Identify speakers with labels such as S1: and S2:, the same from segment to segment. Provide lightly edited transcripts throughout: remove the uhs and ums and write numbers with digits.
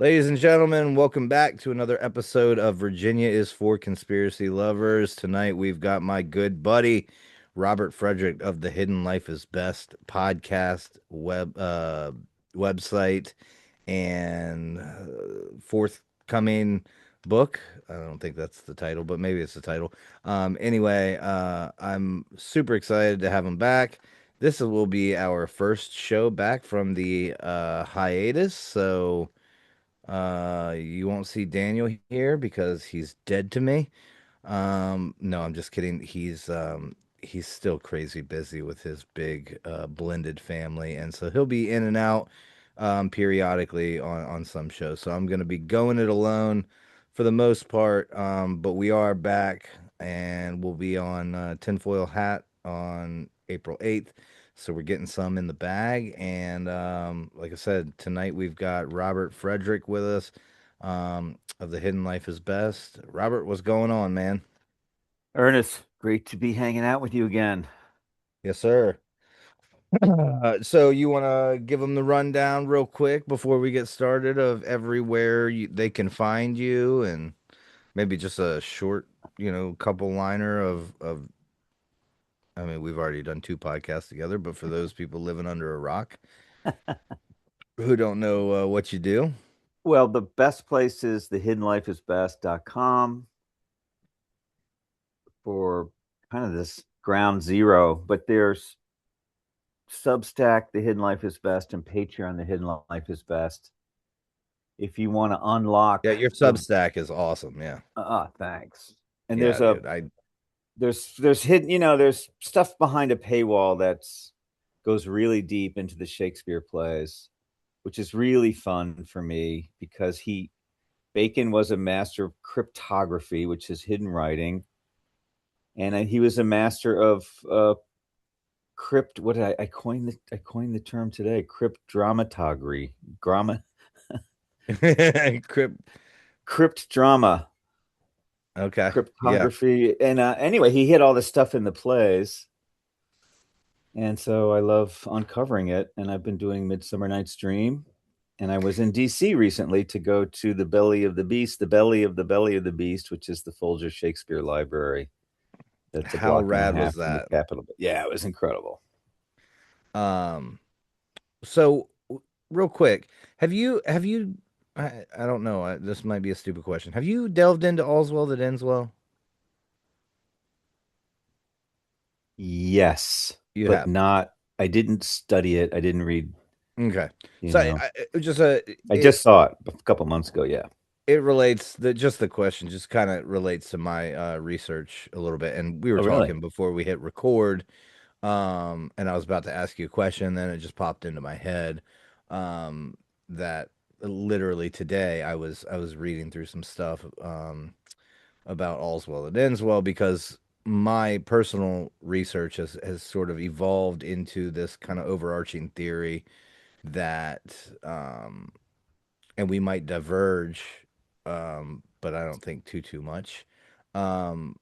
S1: Ladies and gentlemen, welcome back to another episode of Virginia is for Conspiracy Lovers. Tonight we've got my good buddy Robert Frederick of the Hidden Life is Best podcast website and forthcoming book. I don't think that's the title, but maybe it's the title. Anyway, I'm super excited to have him back. This will be our first show back from the hiatus, so you won't see Daniel here because he's dead to me. No, I'm just kidding. He's still crazy busy with his big blended family, and so he'll be in and out periodically on some shows. So I'm gonna be going it alone for the most part. But we are back, and we'll be on Tinfoil Hat on April 8th. So we're getting some in the bag, and like I said, tonight we've got Robert Frederick with us of the Hidden Life is Best. Robert, what's going on, man?
S2: Ernest, great to be hanging out with you again.
S1: Yes, sir. So you want to give them the rundown real quick before we get started of everywhere they can find you, and maybe just a short, couple liner of. I mean, we've already done two podcasts together, but for those people living under a rock who don't know what you do,
S2: Well, the best place is thehiddenlifeisbest.com for kind of this ground zero, but there's Substack, The Hidden Life is Best, and Patreon, The Hidden Life is Best. If you want to
S1: yeah,
S2: unlock
S1: your
S2: the
S1: Substack is awesome. Yeah,
S2: thanks. And
S1: yeah, dude. I
S2: there's hidden, there's stuff behind a paywall that's goes really deep into the Shakespeare plays, which is really fun for me because he Bacon was a master of cryptography, which is hidden writing, and he was a master of crypt. What did I coined the term today? Crypt dramatography, drama,
S1: Crip.
S2: crypt drama,
S1: Okay, yeah.
S2: cryptography, and anyway, he hid all this stuff in the plays, and so I love uncovering it. And I've been doing Midsummer Night's Dream, and I was in D.C. recently to go to the Belly of the Beast, the Belly of the Belly of the Beast, which is the Folger Shakespeare Library. That's a
S1: How
S2: block and a
S1: rad was
S2: half from the
S1: that?
S2: Capitol. Yeah, it was incredible.
S1: Um, so real quick, have you I don't know, this might be a stupid question. Have you delved into All's Well That Ends Well?
S2: Yes,
S1: You
S2: but
S1: have.
S2: not. I didn't study it. I didn't read.
S1: Okay.
S2: You
S1: So
S2: know,
S1: it just a
S2: I just saw it a couple months ago. Yeah.
S1: it relates the question just kind of relates to my research a little bit, and we were
S2: Oh, really?
S1: talking before we hit record. And I was about to ask you a question, then it just popped into my head. That literally today I was reading through some stuff about All's Well That Ends Well because my personal research has sort of evolved into this kind of overarching theory that and we might diverge, but I don't think too much. Um,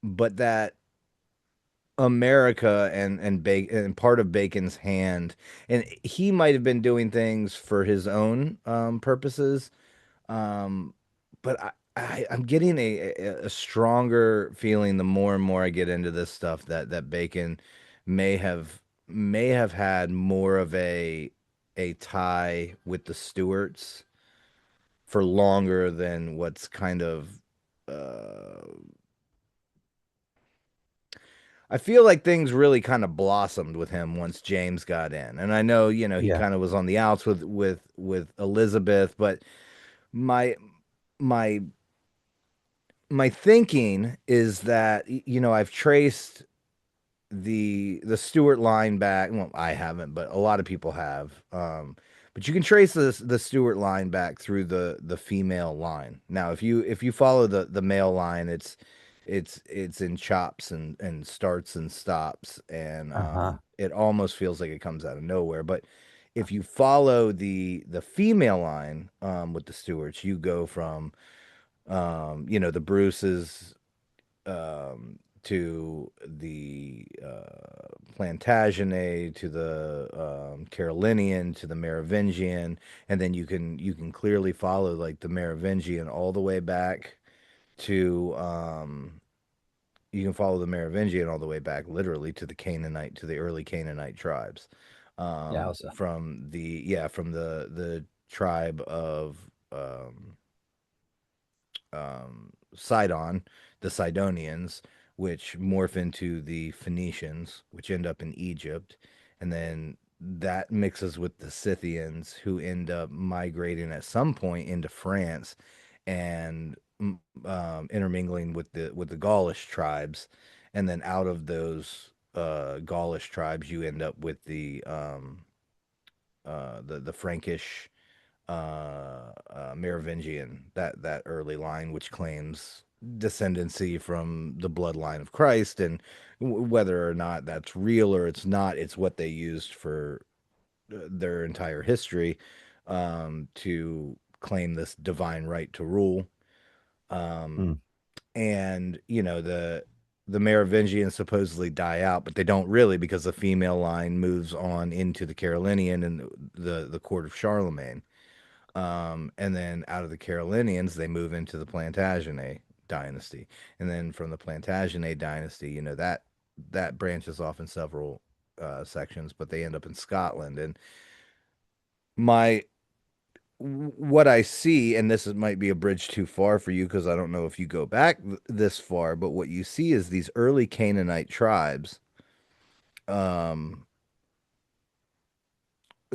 S1: but that America and part of Bacon's hand, and he might have been doing things for his own purposes, um, but I'm getting a stronger feeling the more and more I get into this stuff that Bacon may have may have had more of a tie with the Stuarts for longer than what's kind of uh I feel like things really kind of blossomed with him once James got in. And I know, he
S2: Yeah.
S1: kind of was on the outs with Elizabeth, but my my my thinking is that I've traced the Stewart line back. Well, I haven't, but a lot of people have. But you can trace the Stewart line back through the female line. Now, if you follow the male line, it's in chops and starts and stops, and
S2: Uh-huh.
S1: it almost feels like it comes out of nowhere. But if you follow the female line with the Stewarts, you go from the Bruces, to the Plantagenet, to the Carolinian, to the Merovingian, and then you can clearly follow like the Merovingian all the way back to you can follow the Merovingian all the way back literally to the Canaanite to the early Canaanite tribes.
S2: Yowza.
S1: From the tribe of um, Sidon, the Sidonians, which morph into the Phoenicians, which end up in Egypt, and then that mixes with the Scythians, who end up migrating at some point into France and intermingling with the Gaulish tribes, and then out of those Gaulish tribes, you end up with the Frankish Merovingian, that early line, which claims descendancy from the bloodline of Christ, and whether or not that's real or it's not, it's what they used for their entire history to claim this divine right to rule. Um,
S2: Hmm.
S1: and the Merovingians supposedly die out, but they don't really because the female line moves on into the Carolinian and the court of Charlemagne. And then out of the Carolinians, they move into the Plantagenet dynasty, and then from the Plantagenet dynasty, that branches off in several sections, but they end up in Scotland. And my what I see, and might be a bridge too far for you because I don't know if you go back this far, but what you see is these early Canaanite tribes, um,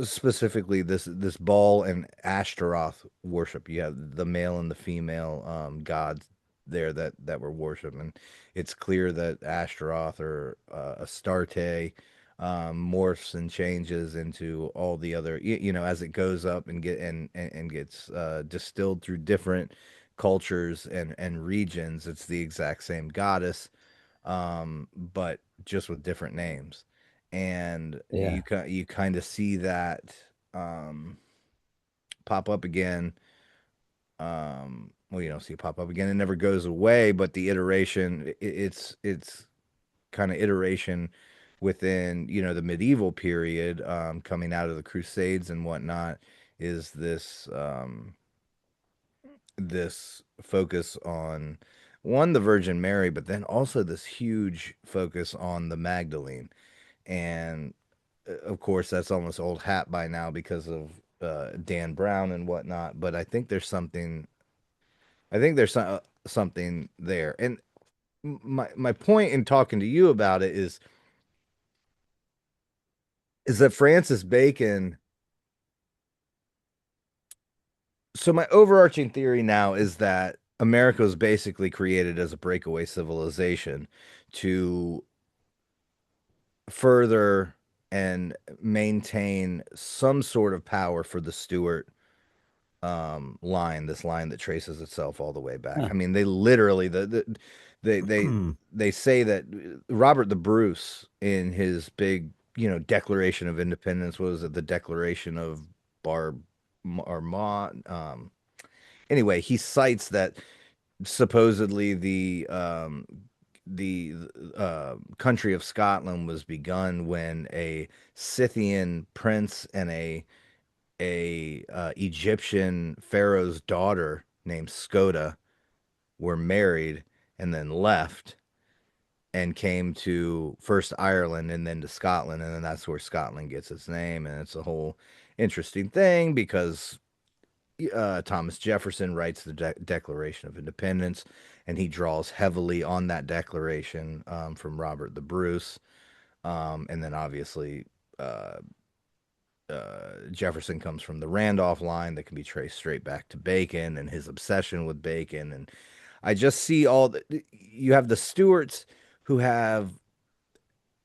S1: specifically this Baal and Ashtaroth worship. You have the male and the female gods there that were worshipped, and it's clear that Ashtaroth or Astarte morphs and changes into all the other as it goes up and and gets distilled through different cultures and regions. It's the exact same goddess, but just with different names. And
S2: Yeah.
S1: you kind of see that um, pop up again. Well, you don't see it pop up again. It never goes away, but the iteration, it's kind of iteration within the medieval period, coming out of the Crusades and whatnot, is this focus on one, the Virgin Mary, but then also this huge focus on the Magdalene. And of course, that's almost old hat by now because of Dan Brown and whatnot. But I think there's something there. And my point in talking to you about it is that Francis Bacon. So my overarching theory now is that America was basically created as a breakaway civilization to further and maintain some sort of power for the Stuart line, this line that traces itself all the way back.
S2: Huh.
S1: I mean, they literally they they they say that Robert the Bruce in his big, Declaration of Independence, what was it, the Declaration of Bar or Ma anyway, he cites that supposedly the country of Scotland was begun when a Scythian prince and a Egyptian pharaoh's daughter named Skoda were married and then left and came to first Ireland and then to Scotland, and then that's where Scotland gets its name. And it's a whole interesting thing because Thomas Jefferson writes the Declaration of Independence, and he draws heavily on that declaration from Robert the Bruce, and then obviously uh, Jefferson comes from the Randolph line that can be traced straight back to Bacon and his obsession with Bacon. And I just see you have the Stuarts who have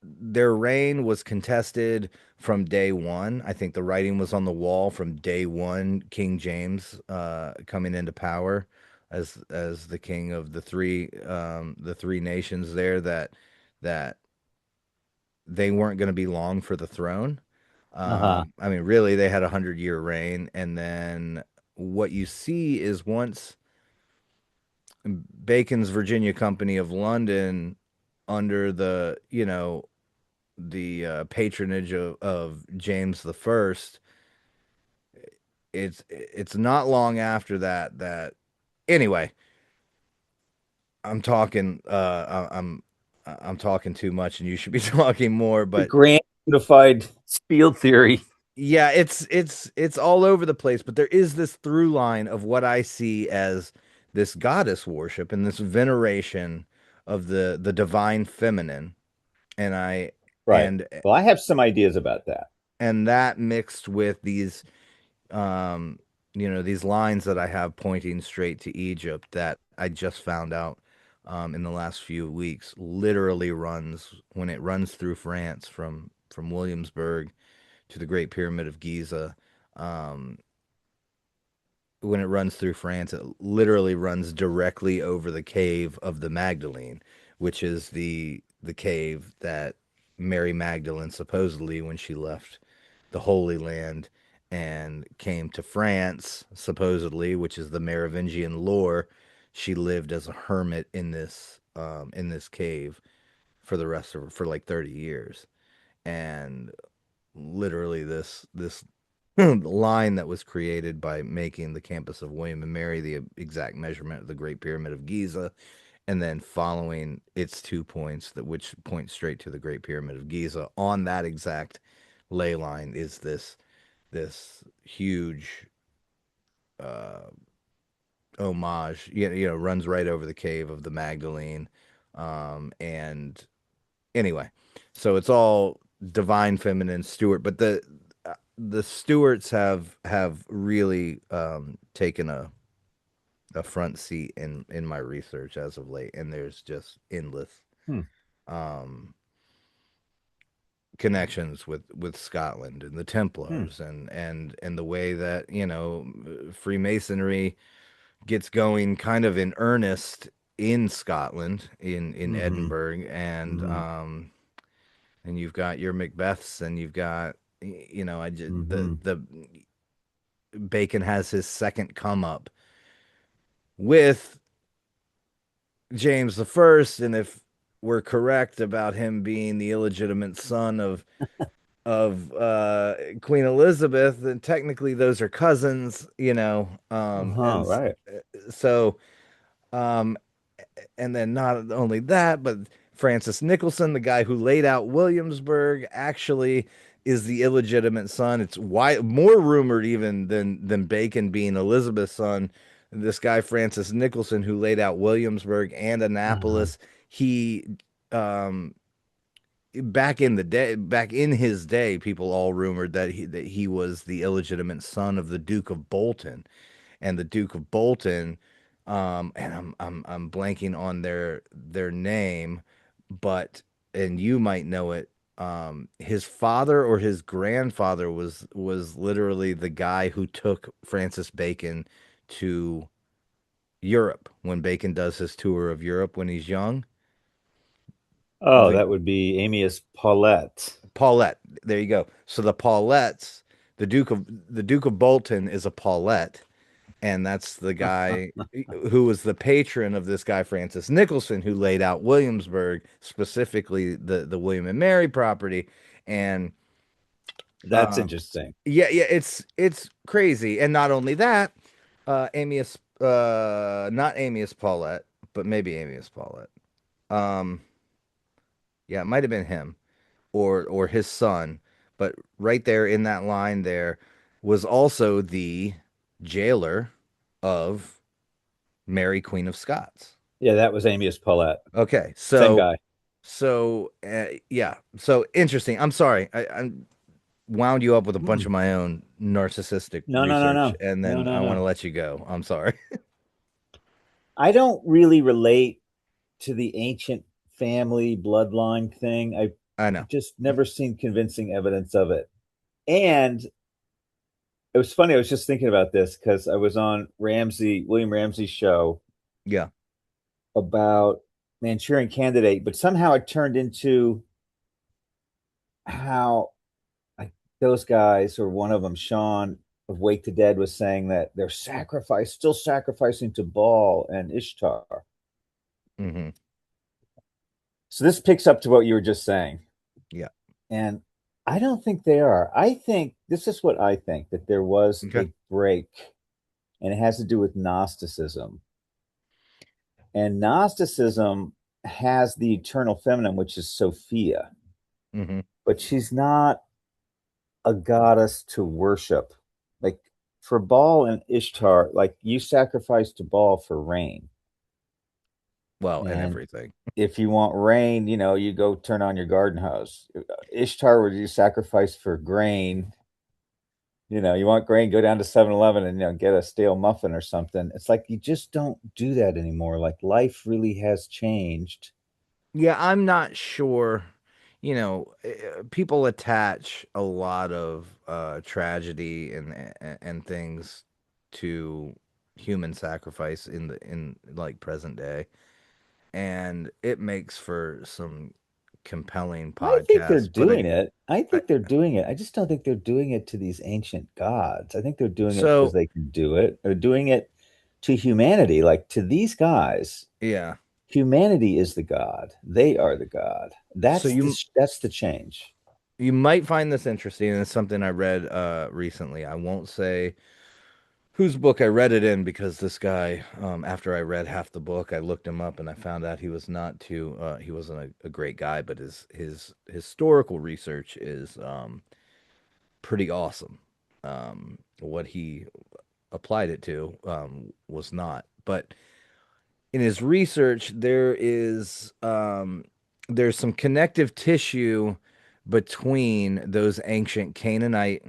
S1: their reign was contested from day one. I think the writing was on the wall from day one. King James coming into power as the king of the three nations there, that they weren't going to be long for the throne.
S2: Uh-huh.
S1: I mean, really, they had 100-year reign, and then what you see is once Bacon's Virginia Company of London under the, the patronage of James the First. It's not long after that anyway. I'm talking too much, and you should be talking more.
S2: The
S1: But
S2: grand unified field theory.
S1: yeah, it's all over the place. But there is this through line of what I see as this goddess worship and this veneration of the divine feminine, and I
S2: Right.
S1: and
S2: Well, I have some ideas about that.
S1: and that mixed with these um these lines that I have pointing straight to Egypt that I just found out in the last few weeks literally runs when it runs through France from Williamsburg to the Great Pyramid of Giza. Um, when it runs through France, it literally runs directly over the cave of the Magdalene, which is the cave that Mary Magdalene supposedly, when she left the Holy Land and came to France, supposedly, which is the Merovingian lore, she lived as a hermit in this cave for the rest of for like 30 years. And literally this line that was created by making the campus of William and Mary the exact measurement of the Great Pyramid of Giza, and then following its 2 points that which point straight to the Great Pyramid of Giza on that exact ley line is this huge uh, homage. Runs right over the cave of the Magdalene, and anyway, so it's all divine feminine Stuart, but the Stuarts have really taken a front seat in my research as of late, and there's just endless
S2: Hmm.
S1: um, connections with Scotland and the
S2: Hmm.
S1: Templars and the way that Freemasonry gets going kind of in earnest in Scotland in
S2: Mm-hmm.
S1: Edinburgh
S2: Mm-hmm.
S1: and you've got your Macbeths and you've got I just
S2: Mm-hmm.
S1: the Bacon has his second come up with James the First, and if we're correct about him being the illegitimate son of Queen Elizabeth, then technically those are cousins,
S2: Uh-huh. Right.
S1: so um, and then not only that, but Francis Nicholson, the guy who laid out Williamsburg, actually is the illegitimate son. It's why more rumored even than Bacon being Elizabeth's son. This guy Francis Nicholson, who laid out Williamsburg and
S2: Uh-huh.
S1: Annapolis, he um, back in his day, people all rumored that he was the illegitimate son of the Duke of Bolton, and the Duke of Bolton, and I'm blanking on their name, but and you might know it. His father or his grandfather was literally the guy who took Francis Bacon to Europe when Bacon does his tour of Europe when he's young.
S2: Oh,
S1: The
S2: that would be Amias Paulette.
S1: Paulette, there you go. So the Duke of Bolton is a Paulette, and that's the guy who was the patron of this guy Francis Nicholson, who laid out Williamsburg, specifically the William and Mary property. And
S2: That's
S1: um,
S2: interesting.
S1: yeah, it's crazy. And not only that, Amias, not Amias Paulette, but maybe Amias Paulette. Um, yeah, it might have been him or his son, but right there in that line there was also the jailer of Mary Queen of Scots.
S2: Yeah, that was Amias Paulette.
S1: Okay,
S2: Same
S1: so
S2: guy.
S1: yeah, so interesting. I'm sorry, I wound you up with a bunch
S2: Hmm.
S1: of my own narcissistic
S2: No, no, no,
S1: research,
S2: no.
S1: and
S2: No,
S1: then
S2: no,
S1: I want to
S2: no.
S1: let you go. I'm sorry.
S2: I don't really relate to the ancient family bloodline thing.
S1: I know.
S2: I've just never seen convincing evidence of it. And it was funny. I was just thinking about this because I was on William Ramsey's show
S1: Yeah.
S2: about Manchurian Candidate, but somehow it turned into how like those guys, or one of them, Sean of Wake the Dead, was saying that they're still sacrificing to Baal and Ishtar.
S1: Hmm.
S2: So this picks up to what you were just saying.
S1: Yeah.
S2: And I don't think they are. I think this is what I think, that there was
S1: Okay.
S2: a break, and it has to do with Gnosticism. And Gnosticism has the eternal feminine, which is Sophia,
S1: Hmm.
S2: but she's not a goddess to worship. Like for Baal and Ishtar, like you sacrifice to Baal for rain.
S1: Well, and
S2: And
S1: everything.
S2: if you want rain, you go turn on your garden hose. Ishtar would you sacrifice for grain. You want grain, go down to 7-Eleven and get a stale muffin or something. It's like you just don't do that anymore. Like life really has changed.
S1: Yeah, I'm not sure. People attach a lot of tragedy and things to human sacrifice in like present day, and it makes for some compelling
S2: I think they're
S1: podcasts. But
S2: doing it. I
S1: I
S2: think they're doing it. I just don't think they're doing it to these ancient gods. I think they're doing it because
S1: so
S2: they can do it. They're doing it to humanity, like to these guys.
S1: yeah.
S2: Humanity is the god. They are the god.
S1: So
S2: That's the change.
S1: you might find this interesting, and it's something I read recently. I won't say whose book I read it in because this guy, after I read half the book, I looked him up and I found out he wasn't a great guy, but his historical research is pretty awesome. What he applied it to was not, but in his research, there's some connective tissue between those ancient Canaanite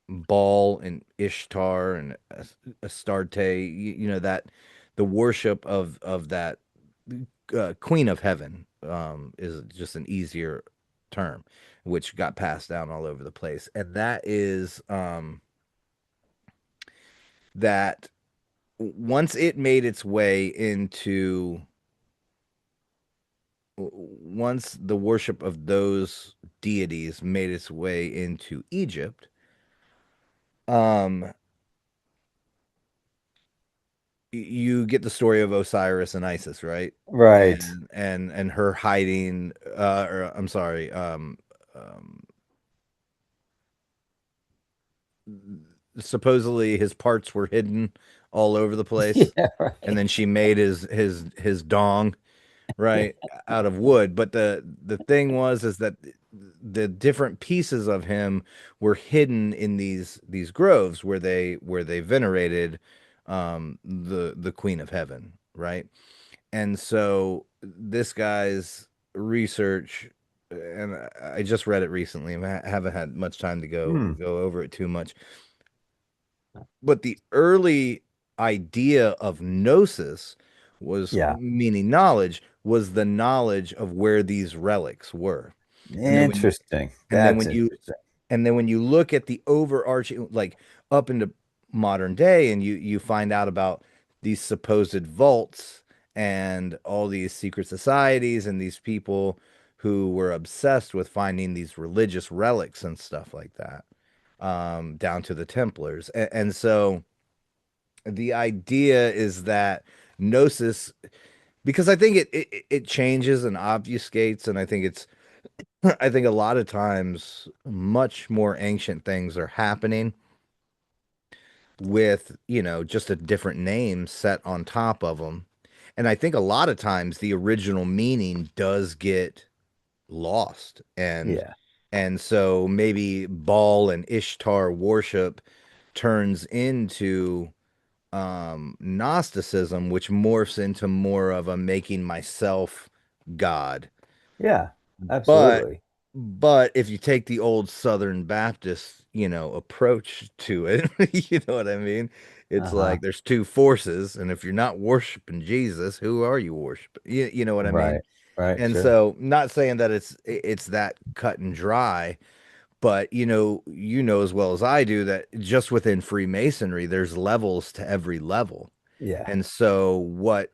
S1: Baal and Ishtar and Astarte, that the worship of that Queen of Heaven is just an easier term, which got passed down all over the place, and that is that once it made its way into once the worship of those deities made its way into Egypt, um, you get the story of Osiris and Isis, right?
S2: Right.
S1: And her hiding, or I'm sorry, um, supposedly his parts were hidden all over the place,
S2: Yeah,
S1: and
S2: right.
S1: then she made his dong
S2: Yeah.
S1: right out of wood. But the thing was is that the different pieces of him were hidden in these groves where they venerated the Queen of Heaven, right? And so this guy's research, and I just read it recently. I haven't had much time to
S2: Hmm.
S1: go over it too much. But the early idea of gnosis was
S2: Yeah.
S1: meaning knowledge was the knowledge of where these relics were. And then when you
S2: Interesting.
S1: and then
S2: That's
S1: when you
S2: interesting.
S1: and then when you look at the overarching, like up into modern day, and you find out about these supposed vaults and all these secret societies and these people who were obsessed with finding these religious relics and stuff like that, down to the Templars. And so the idea is that gnosis, because I think it changes and obfuscates, and I think it's I think a lot of times much more ancient things are happening with, just a different name set on top of them. And I think a lot of times the original meaning does get lost.
S2: Yeah.
S1: And so maybe Baal and Ishtar worship turns into Gnosticism, which morphs into more of a making myself God.
S2: Yeah.
S1: But
S2: Absolutely.
S1: but if you take the old Southern Baptist, approach to it, you know what I mean? It's
S2: Uh-huh.
S1: like there's two forces, and if you're not worshiping Jesus, who are you worshiping? You know what I mean?
S2: Right. Right.
S1: And
S2: Sure.
S1: so, not saying that it's that cut and dry, but you know as well as I do that just within Freemasonry, there's levels to every level.
S2: Yeah.
S1: And so what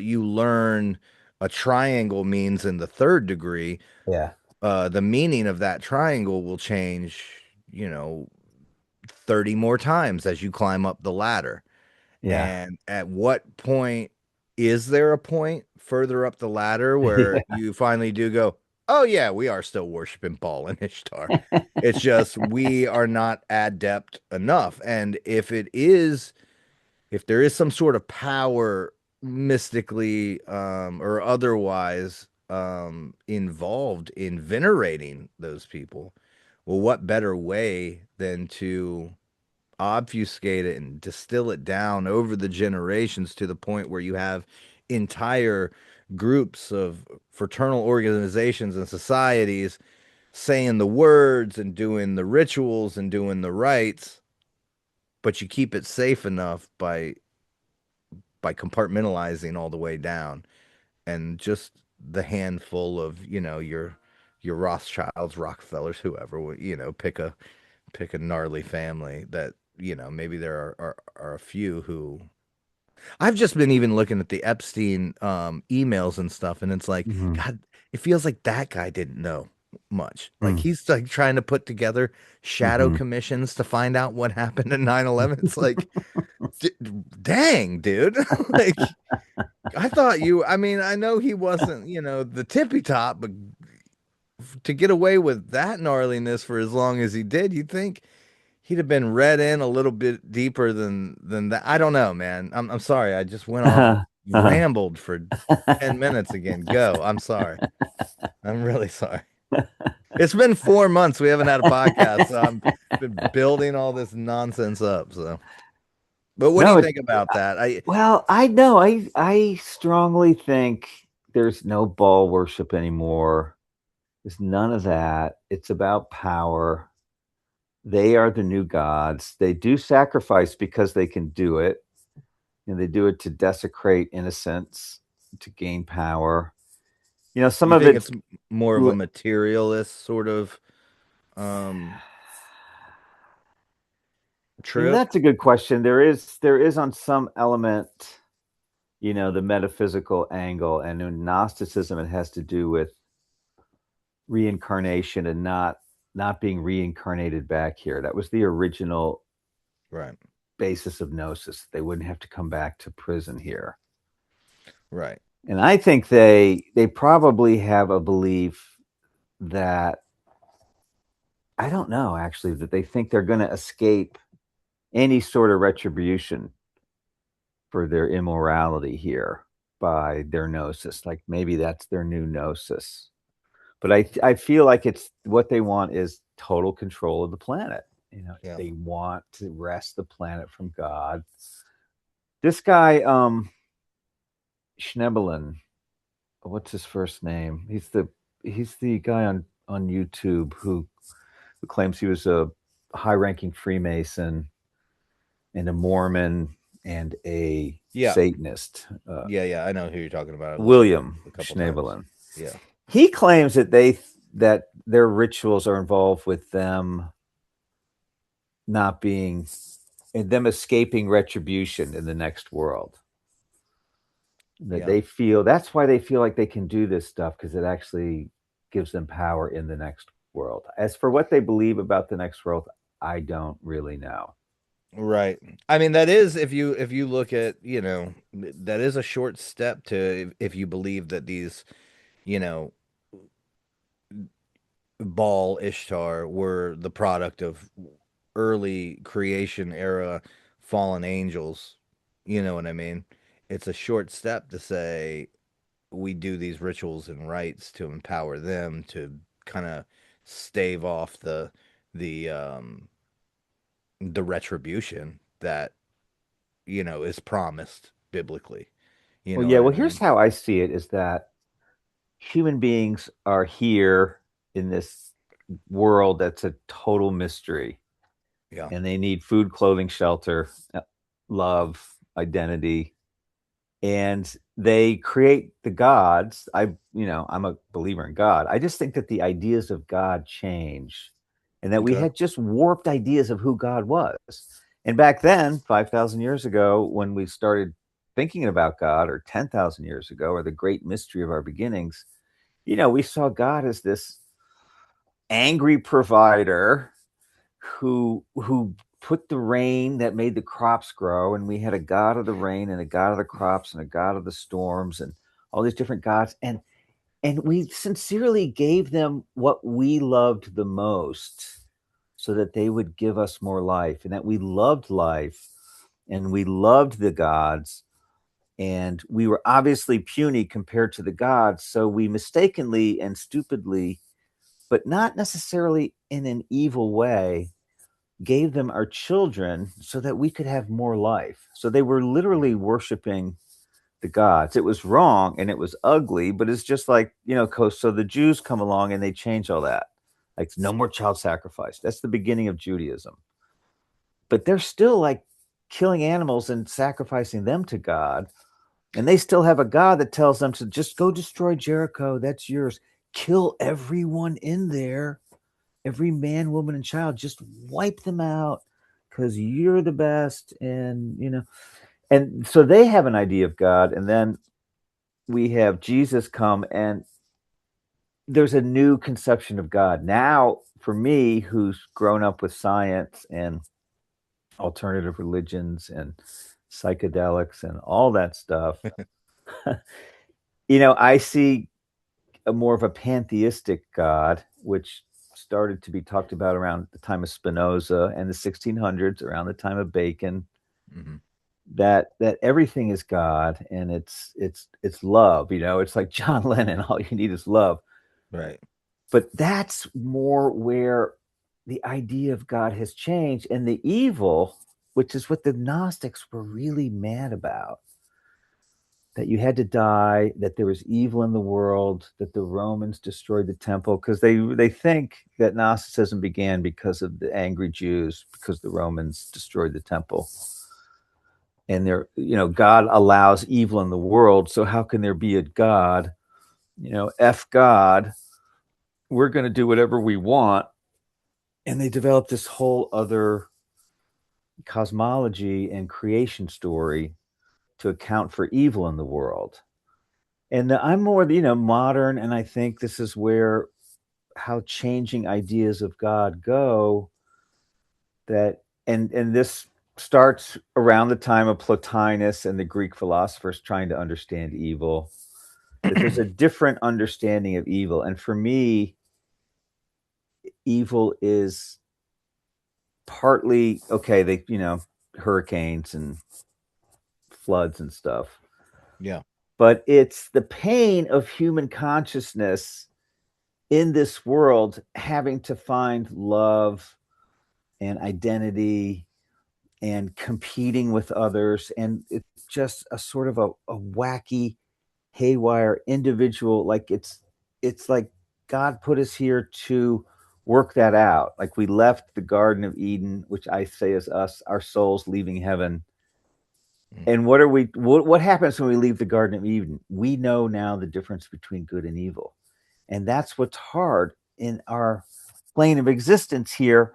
S1: you learn a triangle means in the third degree,
S2: Yeah.
S1: the meaning of that triangle will change, you know, 30 more times as you climb up the ladder.
S2: Yeah.
S1: And at what point is there a point further up the ladder where you finally do go, oh yeah, we are still worshiping Baal and Ishtar. It's just we are not adept enough. And if there is some sort of power mystically or otherwise involved in venerating those people, well, what better way than to obfuscate it and distill it down over the generations to the point where you have entire groups of fraternal organizations and societies saying the words and doing the rituals and doing the rites, but you keep it safe enough by compartmentalizing all the way down and just the handful of your Rothschilds, Rockefellers, whoever, pick a gnarly family that maybe there are a few who I've just been even looking at the Epstein emails and stuff, and it's like,
S2: Mhm.
S1: God, it feels like that guy didn't know much. Like
S2: Mm.
S1: he's like trying to put together shadow
S2: Mhm.
S1: commissions to find out what happened in 9/11. It's like, d dang, dude. Like I thought I mean, I know he wasn't, the tippy top, but to get away with that gnarliness for as long as he did, you'd think he'd have been read in a little bit deeper than that. I don't know, man. I'm sorry. I just went off
S2: Uh-huh. Uh-huh.
S1: rambled for 10 minutes again. Go. I'm sorry. I'm really sorry. It's been 4 months. We haven't had a podcast, so I'm been building all this nonsense up. So, but what do you
S2: No,
S1: think about that?
S2: well, I know. I strongly think there's no ball worship anymore. There's none of that. It's about power. They are the new gods. They do sacrifice because they can do it, and they do it to desecrate innocence, to gain power. Some
S1: You
S2: of
S1: think
S2: it's
S1: it's more of a materialist sort of um trip?
S2: that's a good question. There is on some element, the metaphysical angle, and in Gnosticism it has to do with reincarnation and not being reincarnated back here. That was the original
S1: Right.
S2: basis of gnosis. They wouldn't have to come back to prison here.
S1: Right.
S2: And I think they probably have a belief that, I don't know, actually, that they think they're going to escape any sort of retribution for their immorality here by their gnosis. Like maybe that's their new gnosis. But I feel like it's what they want is total control of the planet.
S1: Yeah.
S2: They want to wrest the planet from God. This guy, Schnebelin, what's his first name? He's the guy on YouTube who claims he was a high-ranking Freemason and a Mormon and a
S1: Yeah.
S2: Satanist.
S1: Yeah. I know who you're talking about. I've listened to it
S2: William
S1: a couple times.
S2: Schnebelin.
S1: Yeah.
S2: He claims that their rituals are involved with them not being and them escaping retribution in the next world. That
S1: Yeah.
S2: they feel that's why they feel like they can do this stuff because it actually gives them power in the next world. As for what they believe about the next world, I don't really know.
S1: Right. I mean, that is if you look at, that is a short step to if you believe that these, you know, Baal Ishtar were the product of early creation era fallen angels. You know what I mean? It's a short step to say we do these rituals and rites to empower them to kind of stave off the retribution that is promised biblically. You
S2: Well,
S1: know
S2: yeah,
S1: what I
S2: well, here's
S1: mean?
S2: how I see it is that human beings are here in this world that's a total mystery,
S1: Yeah.
S2: and they need food, clothing, shelter, love, identity, and they create the gods. I'm a believer in God. I just think that the ideas of God change, and that we
S1: Okay.
S2: had just warped ideas of who God was. And back then, 5,000 years ago, when we started thinking about God, or 10,000 years ago, or the great mystery of our beginnings, we saw God as this angry provider who put the rain that made the crops grow, and we had a god of the rain and a god of the crops and a god of the storms, and all these different gods, and we sincerely gave them what we loved the most so that they would give us more life, and that we loved life and we loved the gods, and we were obviously puny compared to the gods, so we mistakenly and stupidly, but not necessarily in an evil way, gave them our children so that we could have more life. So they were literally worshiping the gods. It was wrong and it was ugly, but it's just like, so the Jews come along and they change all that. Like, no more child sacrifice. That's the beginning of Judaism. But they're still like killing animals and sacrificing them to God. And they still have a God that tells them to just go destroy Jericho. That's yours. Kill everyone in there, every man, woman, and child. Just wipe them out because you're the best. And so they have an idea of God. And then we have Jesus come, and there's a new conception of God. Now, for me, who's grown up with science and alternative religions and psychedelics and all that stuff, I see a more of a pantheistic God, which started to be talked about around the time of Spinoza and the 1600s, around the time of Bacon.
S1: Mm-hmm.
S2: That everything is God, and it's love. It's like John Lennon. All you need is love.
S1: Right.
S2: But that's more where the idea of God has changed, and the evil, which is what the Gnostics were really mad about, that you had to die, that there was evil in the world, that the Romans destroyed the temple, because they think that Gnosticism began because of the angry Jews, because the Romans destroyed the temple. And God allows evil in the world, so how can there be a God? F God, we're going to do whatever we want. And they developed this whole other cosmology and creation story to account for evil in the world. And I'm more, modern, and I think this is where how changing ideas of God go. That and this starts around the time of Plotinus and the Greek philosophers trying to understand evil. That there's a different understanding of evil, and for me, evil is partly okay. Hurricanes and floods and stuff,
S1: Yeah.
S2: but it's the pain of human consciousness in this world having to find love and identity and competing with others. And it's just a sort of a wacky, haywire individual. Like it's like God put us here to work that out. Like we left the Garden of Eden, which I say is us, our souls leaving heaven.
S1: Mm.
S2: And what happens when we leave the Garden of Eden? We know now the difference between good and evil. And that's what's hard in our plane of existence here,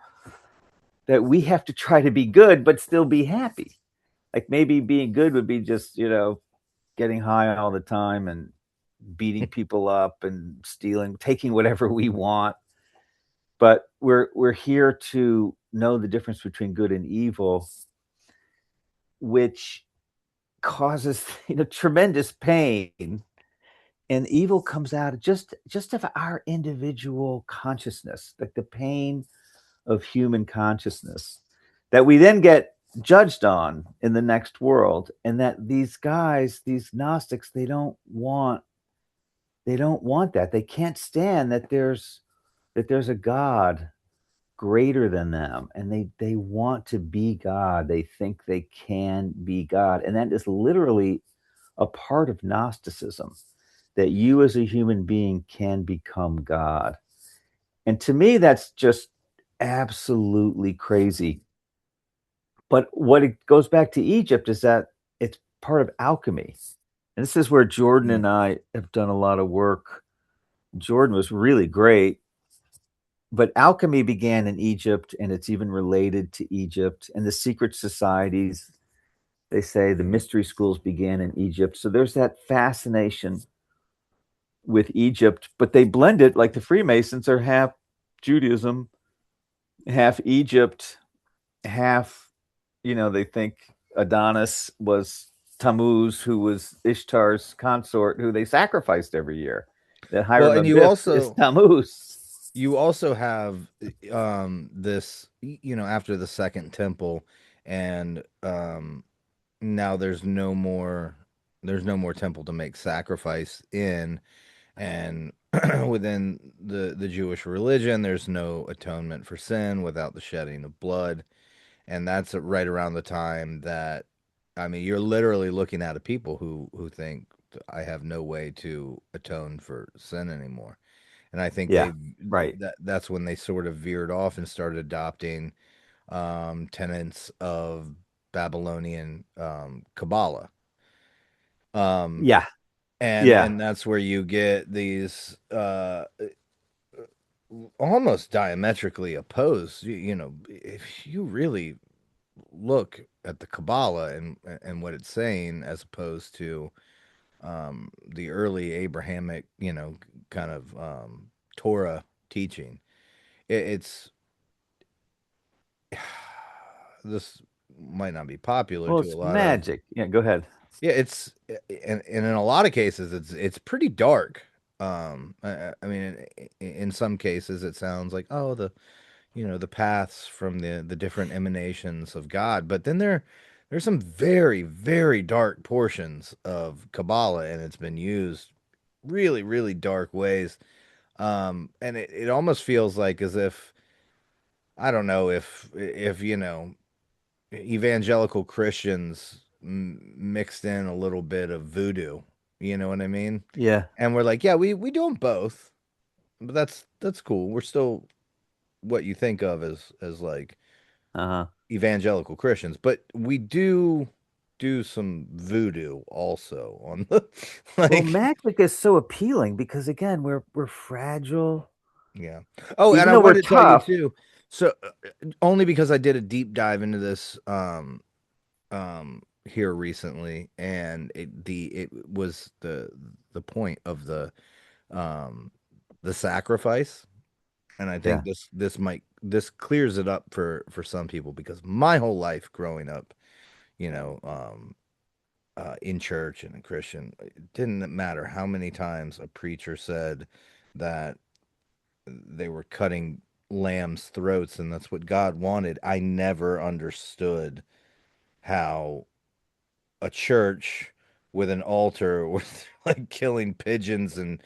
S2: that we have to try to be good but still be happy. Like maybe being good would be just, getting high all the time and beating people up and stealing, taking whatever we want. But we're here to know the difference between good and evil, which causes tremendous pain. And evil comes out of just of our individual consciousness, like the pain of human consciousness that we then get judged on in the next world. And that these guys, these Gnostics, they don't want that. They can't stand that there's a God greater than them, and they want to be God. They think they can be God, and that is literally a part of Gnosticism, that you as a human being can become God. And to me, that's just absolutely crazy. But what it goes back to Egypt is that it's part of alchemy. And this is where Jordan
S1: Mm.
S2: and I have done a lot of work. Jordan was really great, but alchemy began in Egypt, and it's even related to Egypt. And the secret societies, they say the mystery schools began in Egypt. So there's that fascination with Egypt, but they blend it, like the Freemasons are half Judaism, half Egypt, half, they think Adonis was Tammuz, who was Ishtar's consort, who they sacrificed every year. That
S1: Well,
S2: Hiram
S1: and you
S2: Abiff is
S1: also
S2: Tammuz.
S1: you also have this after the second temple, and now there's no more temple to make sacrifice in, and within the Jewish religion there's no atonement for sin without the shedding of blood. And that's right around the time that, I mean, you're literally looking at a people who think I have no way to atone for sin anymore. And I think
S2: Yeah, right.
S1: that's when they sort of veered off and started adopting tenets of Babylonian Kabbalah. Um,
S2: Yeah,
S1: and
S2: yeah.
S1: and that's where you get these almost diametrically opposed. If you really look at the Kabbalah and what it's saying, as opposed to the early Abrahamic, kind of Torah teaching. It's this might not be popular
S2: Well,
S1: to a
S2: it's
S1: lot of.
S2: magic. Yeah, go ahead.
S1: Yeah, and in a lot of cases it's pretty dark. I mean, in some cases it sounds like, oh, the paths from the different emanations of God. But then there's some very, very dark portions of Kabbalah, and it's been used really, really dark ways. And it almost feels like as if, I don't know, if evangelical Christians mixed in a little bit of voodoo. You know what I mean?
S2: Yeah.
S1: And we're like, yeah, we do them both, but that's cool. We're still what you think of as like
S2: Uh-huh.
S1: evangelical Christians, but we do some voodoo also on the
S2: Well,
S1: like,
S2: magic is so appealing because again, we're fragile.
S1: yeah. Oh, and
S2: Even
S1: I
S2: though we're
S1: wanted to tell you
S2: tough.
S1: too. So only because I did a deep dive into this here recently, and it was the point of um the sacrifice. And I think
S2: Yeah.
S1: this clears it up for some people, because my whole life growing up, you know, in church and a Christian, it didn't matter how many times a preacher said that they were cutting lambs' throats and that's what God wanted. I never understood how a church with an altar with like killing pigeons and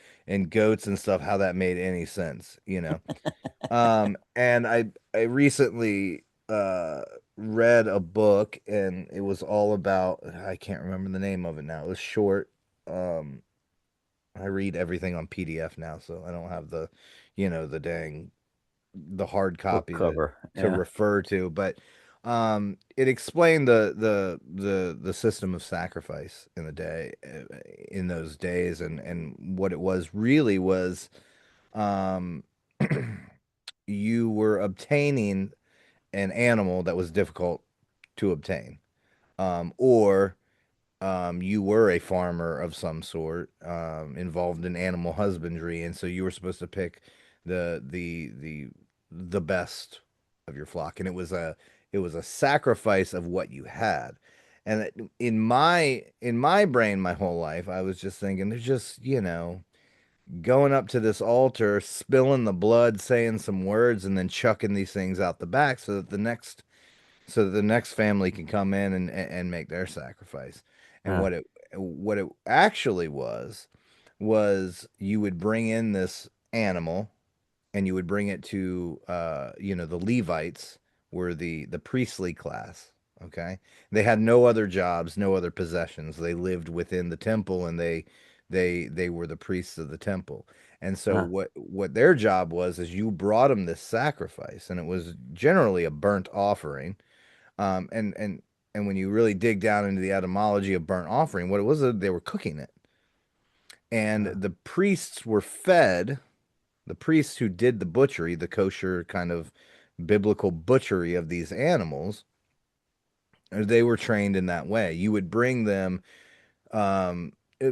S1: goats and stuff, how that made any sense. And I recently read a book, and it was all about, I can't remember the name of it now. It was short. Um I read everything on PDF now, so I don't have the hard
S2: Book
S1: copy to
S2: cover. Yeah.
S1: refer to, but it explained the system of sacrifice in the day in those days, and what it was really was, um you were obtaining an animal that was difficult to obtain, or you were a farmer of some sort, involved in animal husbandry, and so you were supposed to pick the the the the best of your flock, and it was a sacrifice of what you had. And in my brain, my whole life, I was just thinking, they're just going up to this altar, spilling the blood, saying some words, and then chucking these things out the back so that the next family can come in and make their sacrifice. And
S2: Uh,
S1: what it actually was you would bring in this animal, and you would bring it to the Levites, were the priestly class. Okay, they had no other jobs, no other possessions. They lived within the temple, and they were the priests of the temple. And so
S2: uh,
S1: what their job was is you brought them this sacrifice, and it was generally a burnt offering. And when you really dig down into the etymology of burnt offering, what it was, they were cooking it. And
S2: uh,
S1: the priests who did the butchery, the kosher kind of biblical butchery of these animals, they were trained in that way. You would bring them,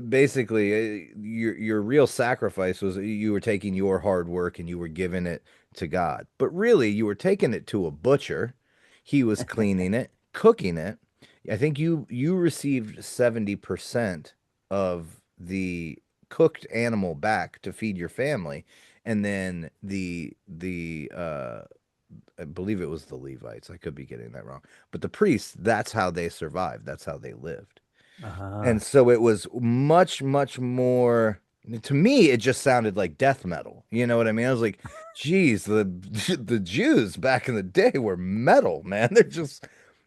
S1: basically, your real sacrifice was you were taking your hard work and you were giving it to God. But really, you were taking it to a butcher. He was cleaning it, cooking it. I think you received 70% of the cooked animal back to feed your family, and then the I believe it was the Levites. I could be getting that wrong, but the priests, that's how they survived. That's how they lived. And
S2: Uh-huh.
S1: so it was much, much more. To me, it just sounded like death metal. You know what I mean? I was like, geez, the Jews back in the day were metal, man.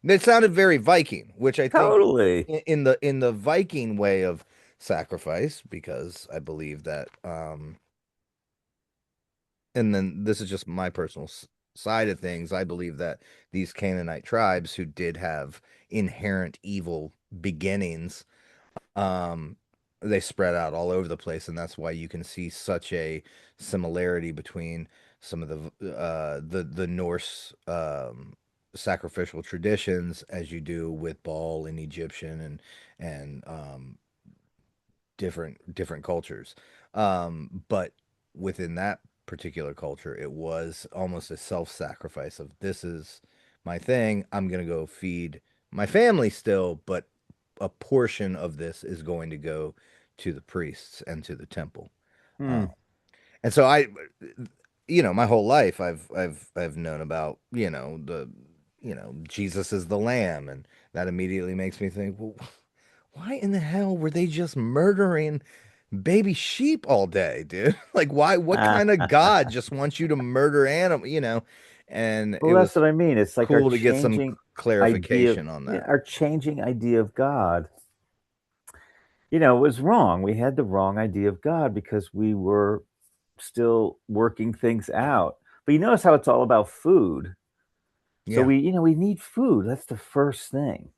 S1: They sounded very Viking, which I think
S2: Totally.
S1: in the Viking way of sacrifice, because I believe that and then this is just my personal side of things. I believe that these Canaanite tribes who did have inherent evil beginnings, um, they spread out all over the place, and that's why you can see such a similarity between some of the Norse sacrificial traditions as you do with Baal and Egyptian and different cultures. But within that particular culture, it was almost a self-sacrifice of this is my thing. I'm gonna go feed my family still, but a portion of this is going to go to the priests and to the temple. Uh,
S2: Hmm.
S1: and so my whole life I've known about, Jesus is the lamb, and that immediately makes me think, well, why in the hell were they just murdering baby sheep all day, dude? Like, why? What kind of God just wants you to murder animal? And
S2: Well,
S1: it
S2: that's
S1: was
S2: what I mean. It's like our
S1: cool to get some
S2: changing idea,
S1: clarification on
S2: yeah,
S1: that.
S2: our changing idea of God, was wrong. We had the wrong idea of God because we were still working things out. But you notice how it's all about food. So
S1: Yeah,
S2: we need food. That's the first thing.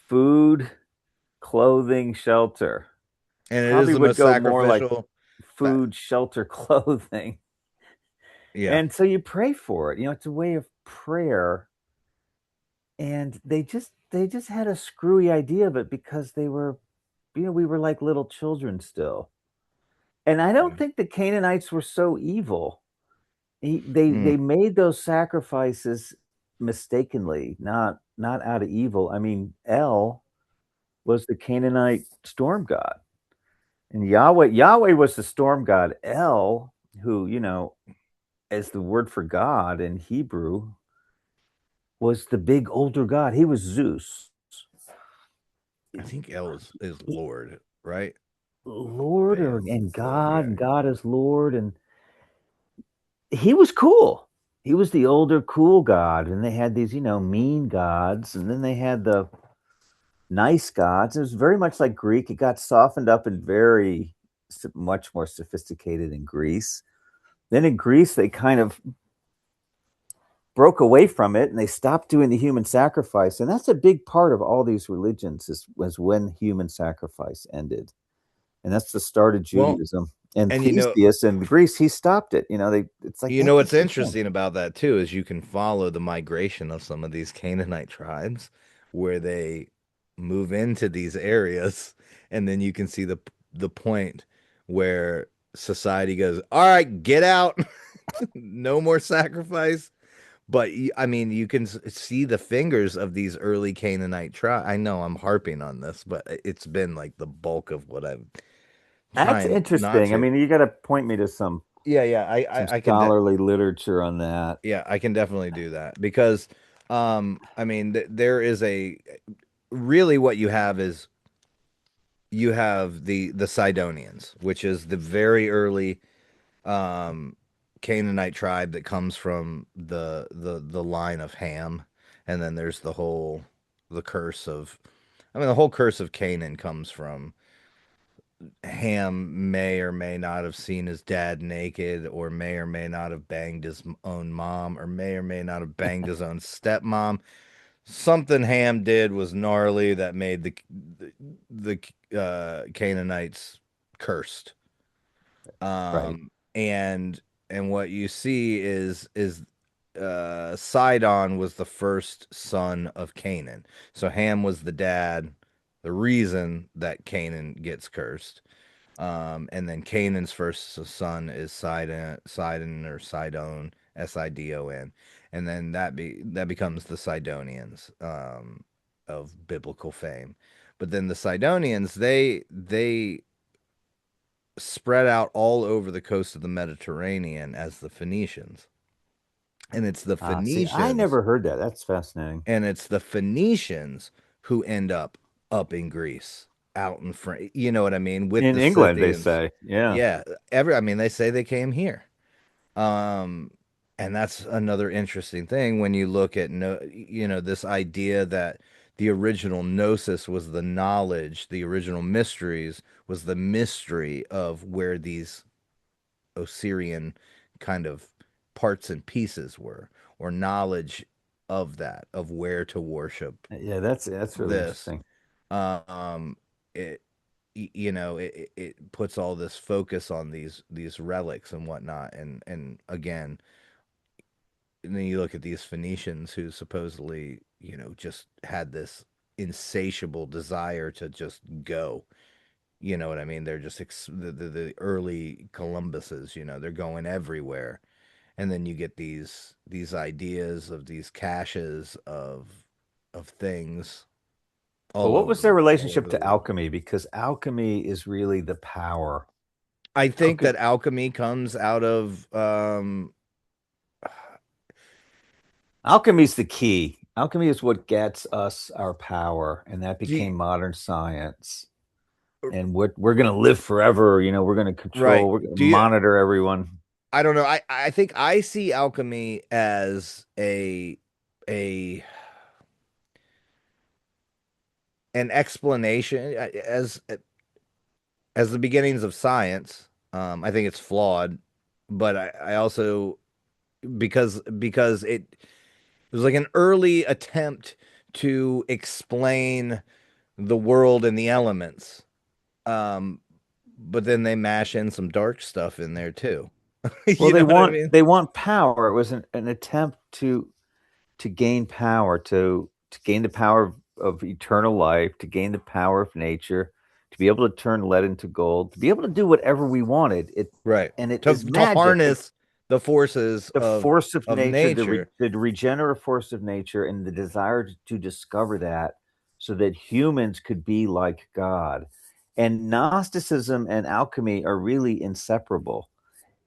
S2: Food, clothing, shelter.
S1: and it is
S2: Probably
S1: the
S2: would
S1: most
S2: go more like
S1: sacrificial. Fa
S2: food, shelter, clothing.
S1: yeah.
S2: And so you pray for it. It's a way of prayer. And they just had a screwy idea of it because we were like little children still. And I don't
S1: Yeah.
S2: think the Canaanites were so evil. They
S1: Mm.
S2: made those sacrifices mistakenly, not out of evil. I mean, El was the Canaanite storm god, and Yahweh was the storm god. El, who as the word for God in Hebrew, was the big older god. He was Zeus,
S1: I think El is Lord, right?
S2: Lord,
S1: Baal
S2: and
S1: is Lord.
S2: God,
S1: Yeah,
S2: and God is Lord, and he was cool. He was the older, cool god, and they had these, mean gods, and then they had the nice gods. It was very much like Greek. It got softened up and very much more sophisticated in Greece. Then in Greece, they kind of broke away from it and they stopped doing the human sacrifice. And that's a big part of all these religions was when human sacrifice ended. And that's the start of
S1: well,
S2: Judaism. And
S1: and
S2: Theseus in Greece, he stopped it. It's like that's
S1: what's
S2: just the thing.
S1: interesting about that too is you can follow the migration of some of these Canaanite tribes where they move into these areas, and then you can see the point where society goes, "All right, get out, no more sacrifice." But I mean, you can see the fingers of these early Canaanite tribes. I know I'm harping on this, but it's been like the bulk of what I'm
S2: That's
S1: trying not
S2: interesting. I
S1: to.
S2: mean, you got to point me to
S1: Yeah, yeah,
S2: some
S1: I can
S2: scholarly literature on that.
S1: yeah, I can definitely do that because, I mean, there is a really what you have is you have the Sidonians, which is the very early um, Canaanite tribe that comes from the line of Ham, and then there's the curse of, I mean, the whole curse of Canaan comes from Ham may or may not have seen his dad naked, or may or may not have banged his own mom, or may or may not have banged his own stepmom. Something Ham did was gnarly that made the Canaanites cursed.
S2: Right.
S1: And what you see is Sidon was the first son of Canaan. So Ham was the dad, the reason that Canaan gets cursed. And then Canaan's first son is Sidon or Sidon, Sidon, and then that becomes the Sidonians. of biblical fame. But then the Sidonians, they spread out all over the coast of the Mediterranean as the Phoenicians. And it's the
S2: See, I
S1: Phoenicians
S2: never heard that. That's fascinating.
S1: and it's the Phoenicians who end up in Greece, out in front. You know what I mean? With
S2: In
S1: the
S2: England, they
S1: Scythians.
S2: say, yeah.
S1: Yeah, I mean, they say they came here. Um, and that's another interesting thing when you look at no, this idea that the original gnosis was the knowledge, the original mysteries was the mystery of where these Osirian kind of parts and pieces were, or knowledge of that, of where to worship
S2: Yeah, that's really
S1: this.
S2: interesting.
S1: Um, it, it puts all this focus on these relics and whatnot, and again, and then you look at these Phoenicians who supposedly, just had this insatiable desire to just go. You know what I mean? They're just the early Columbuses. They're going everywhere, and then you get these ideas of these caches of things
S2: Well, what was their
S1: all
S2: relationship
S1: over the
S2: to
S1: world.
S2: alchemy? Because alchemy is really the power.
S1: I
S2: How
S1: think
S2: could
S1: that alchemy comes out of
S2: alchemy is the key? Alchemy is what gets us our power, and that
S1: gee,
S2: became modern science. And we're gonna live forever. We're gonna
S1: right.
S2: control. We're gonna
S1: Do you
S2: monitor everyone.
S1: I don't know. I think I see alchemy as a an explanation as the beginnings of science. I think it's flawed, but I also because it was like an early attempt to explain the world and the elements. Um, but then they mash in some dark stuff in there too.
S2: Well,
S1: You
S2: they
S1: know what I
S2: want
S1: mean?
S2: they want power. It was an attempt to gain power, to gain the power of eternal life, to gain the power of nature, to be able to turn lead into gold, to be able to do whatever we wanted.
S1: Right.
S2: And it
S1: To
S2: is
S1: to
S2: magic.
S1: harness the forces
S2: The force of
S1: of
S2: nature,
S1: nature.
S2: the regenerative force of nature, and the desire to discover that so that humans could be like God. And Gnosticism and alchemy are really inseparable.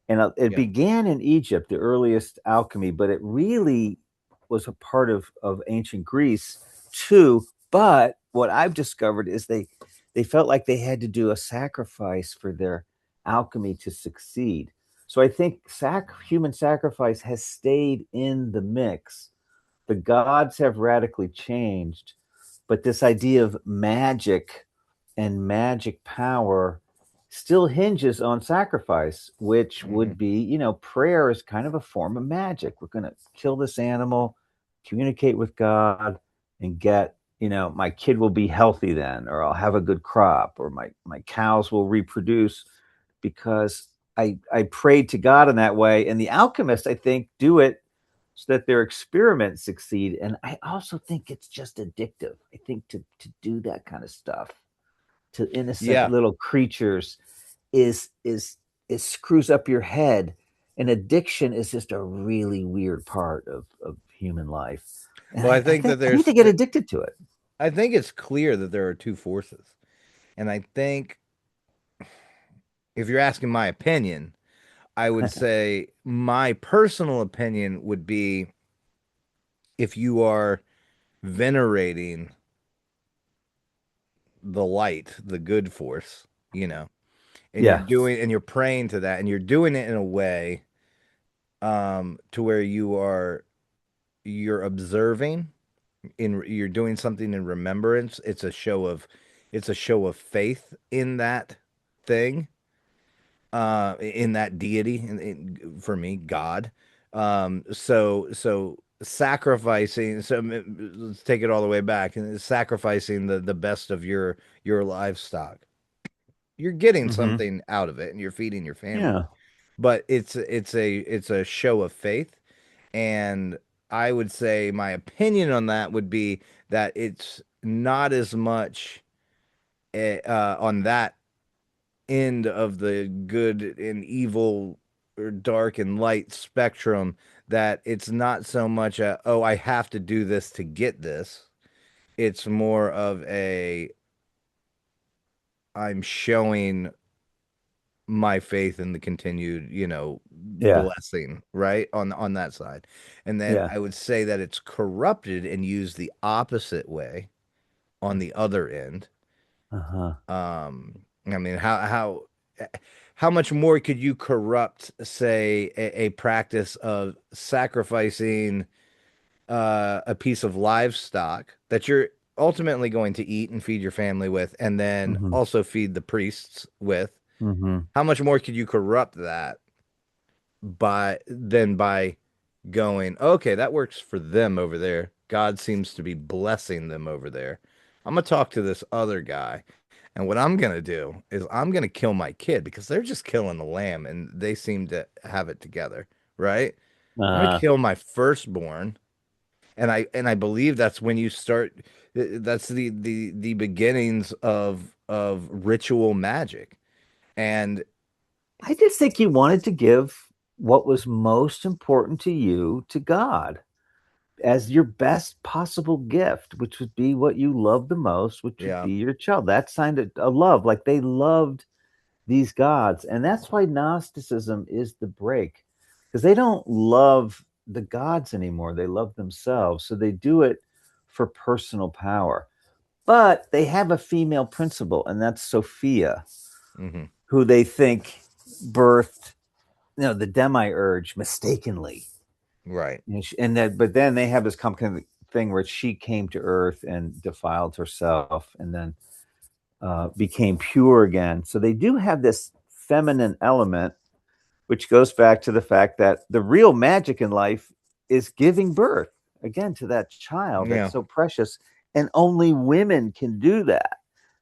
S2: And it
S1: Yeah.
S2: began in Egypt, the earliest alchemy, but it really was a part of ancient Greece too. But what I've discovered is they felt like they had to do a sacrifice for their alchemy to succeed. So I think human sacrifice has stayed in the mix. The gods have radically changed, but this idea of magic and magic power still hinges on sacrifice, which
S1: Hmm.
S2: would be, prayer is kind of a form of magic. We're going to kill this animal, communicate with God, and get, my kid will be healthy then, or I'll have a good crop, or my cows will reproduce because I prayed to God in that way. And the alchemists, I think, do it so that their experiments succeed. And I also think it's just addictive. I think to do that kind of stuff to innocent
S1: Yeah.
S2: little creatures is screws up your head. And addiction is just a really weird part of human life. And
S1: Well,
S2: I,
S1: I
S2: I
S1: think
S2: think
S1: that
S2: I think they get addicted to it.
S1: I think it's clear that there are two forces. And I think if you're asking my opinion, I would say my personal opinion would be if you are venerating the light, the good force, and
S2: Yeah.
S1: you're praying to that and you're doing it in a way to where you're observing you're doing something in remembrance. It's a show of faith in that thing, in that deity, for me, God. So sacrificing. So let's take it all the way back and sacrificing the best of your livestock. You're getting
S2: Hmm.
S1: something out of it, and you're feeding your family.
S2: Yeah.
S1: But it's a show of faith, and I would say my opinion on that would be that it's not as much on that end of the good and evil or dark and light spectrum, that it's not so much oh, I have to do this to get this. it's more of a I'm showing my faith in the continued,
S2: Yeah.
S1: blessing, right? On that side. And then
S2: Yeah.
S1: I would say that it's corrupted and used the opposite way on the other end.
S2: Uh-huh.
S1: I mean, how much more could you corrupt, say, a practice of sacrificing a piece of livestock that you're ultimately going to eat and feed your family with, and then
S2: Mhm.
S1: also feed the priests with?
S2: Mhm.
S1: How much more could you corrupt that by going, okay, that works for them over there. God seems to be blessing them over there. I'm gonna talk to this other guy, and what I'm gonna do is I'm gonna kill my kid because they're just killing the lamb and they seem to have it together, right? I'm gonna
S2: Uh,
S1: kill my firstborn, and I believe that's when you start. That's the beginnings of ritual magic, and
S2: I just think you wanted to give what was most important to you to God as your best possible gift, which would be what you love the most, which would
S1: yeah,
S2: be your child. That signed a love. Like they loved these gods. And that's why Gnosticism is the break, because they don't love the gods anymore. They love themselves. So they do it for personal power. But they have a female principle, and that's Sophia,
S1: hmm,
S2: who they think birthed, the demiurge mistakenly.
S1: right,
S2: And that, but then they have this kind of thing where she came to Earth and defiled herself, and then became pure again. So they do have this feminine element, which goes back to the fact that the real magic in life is giving birth again to that child that's
S1: yeah,
S2: so precious, and only women can do that.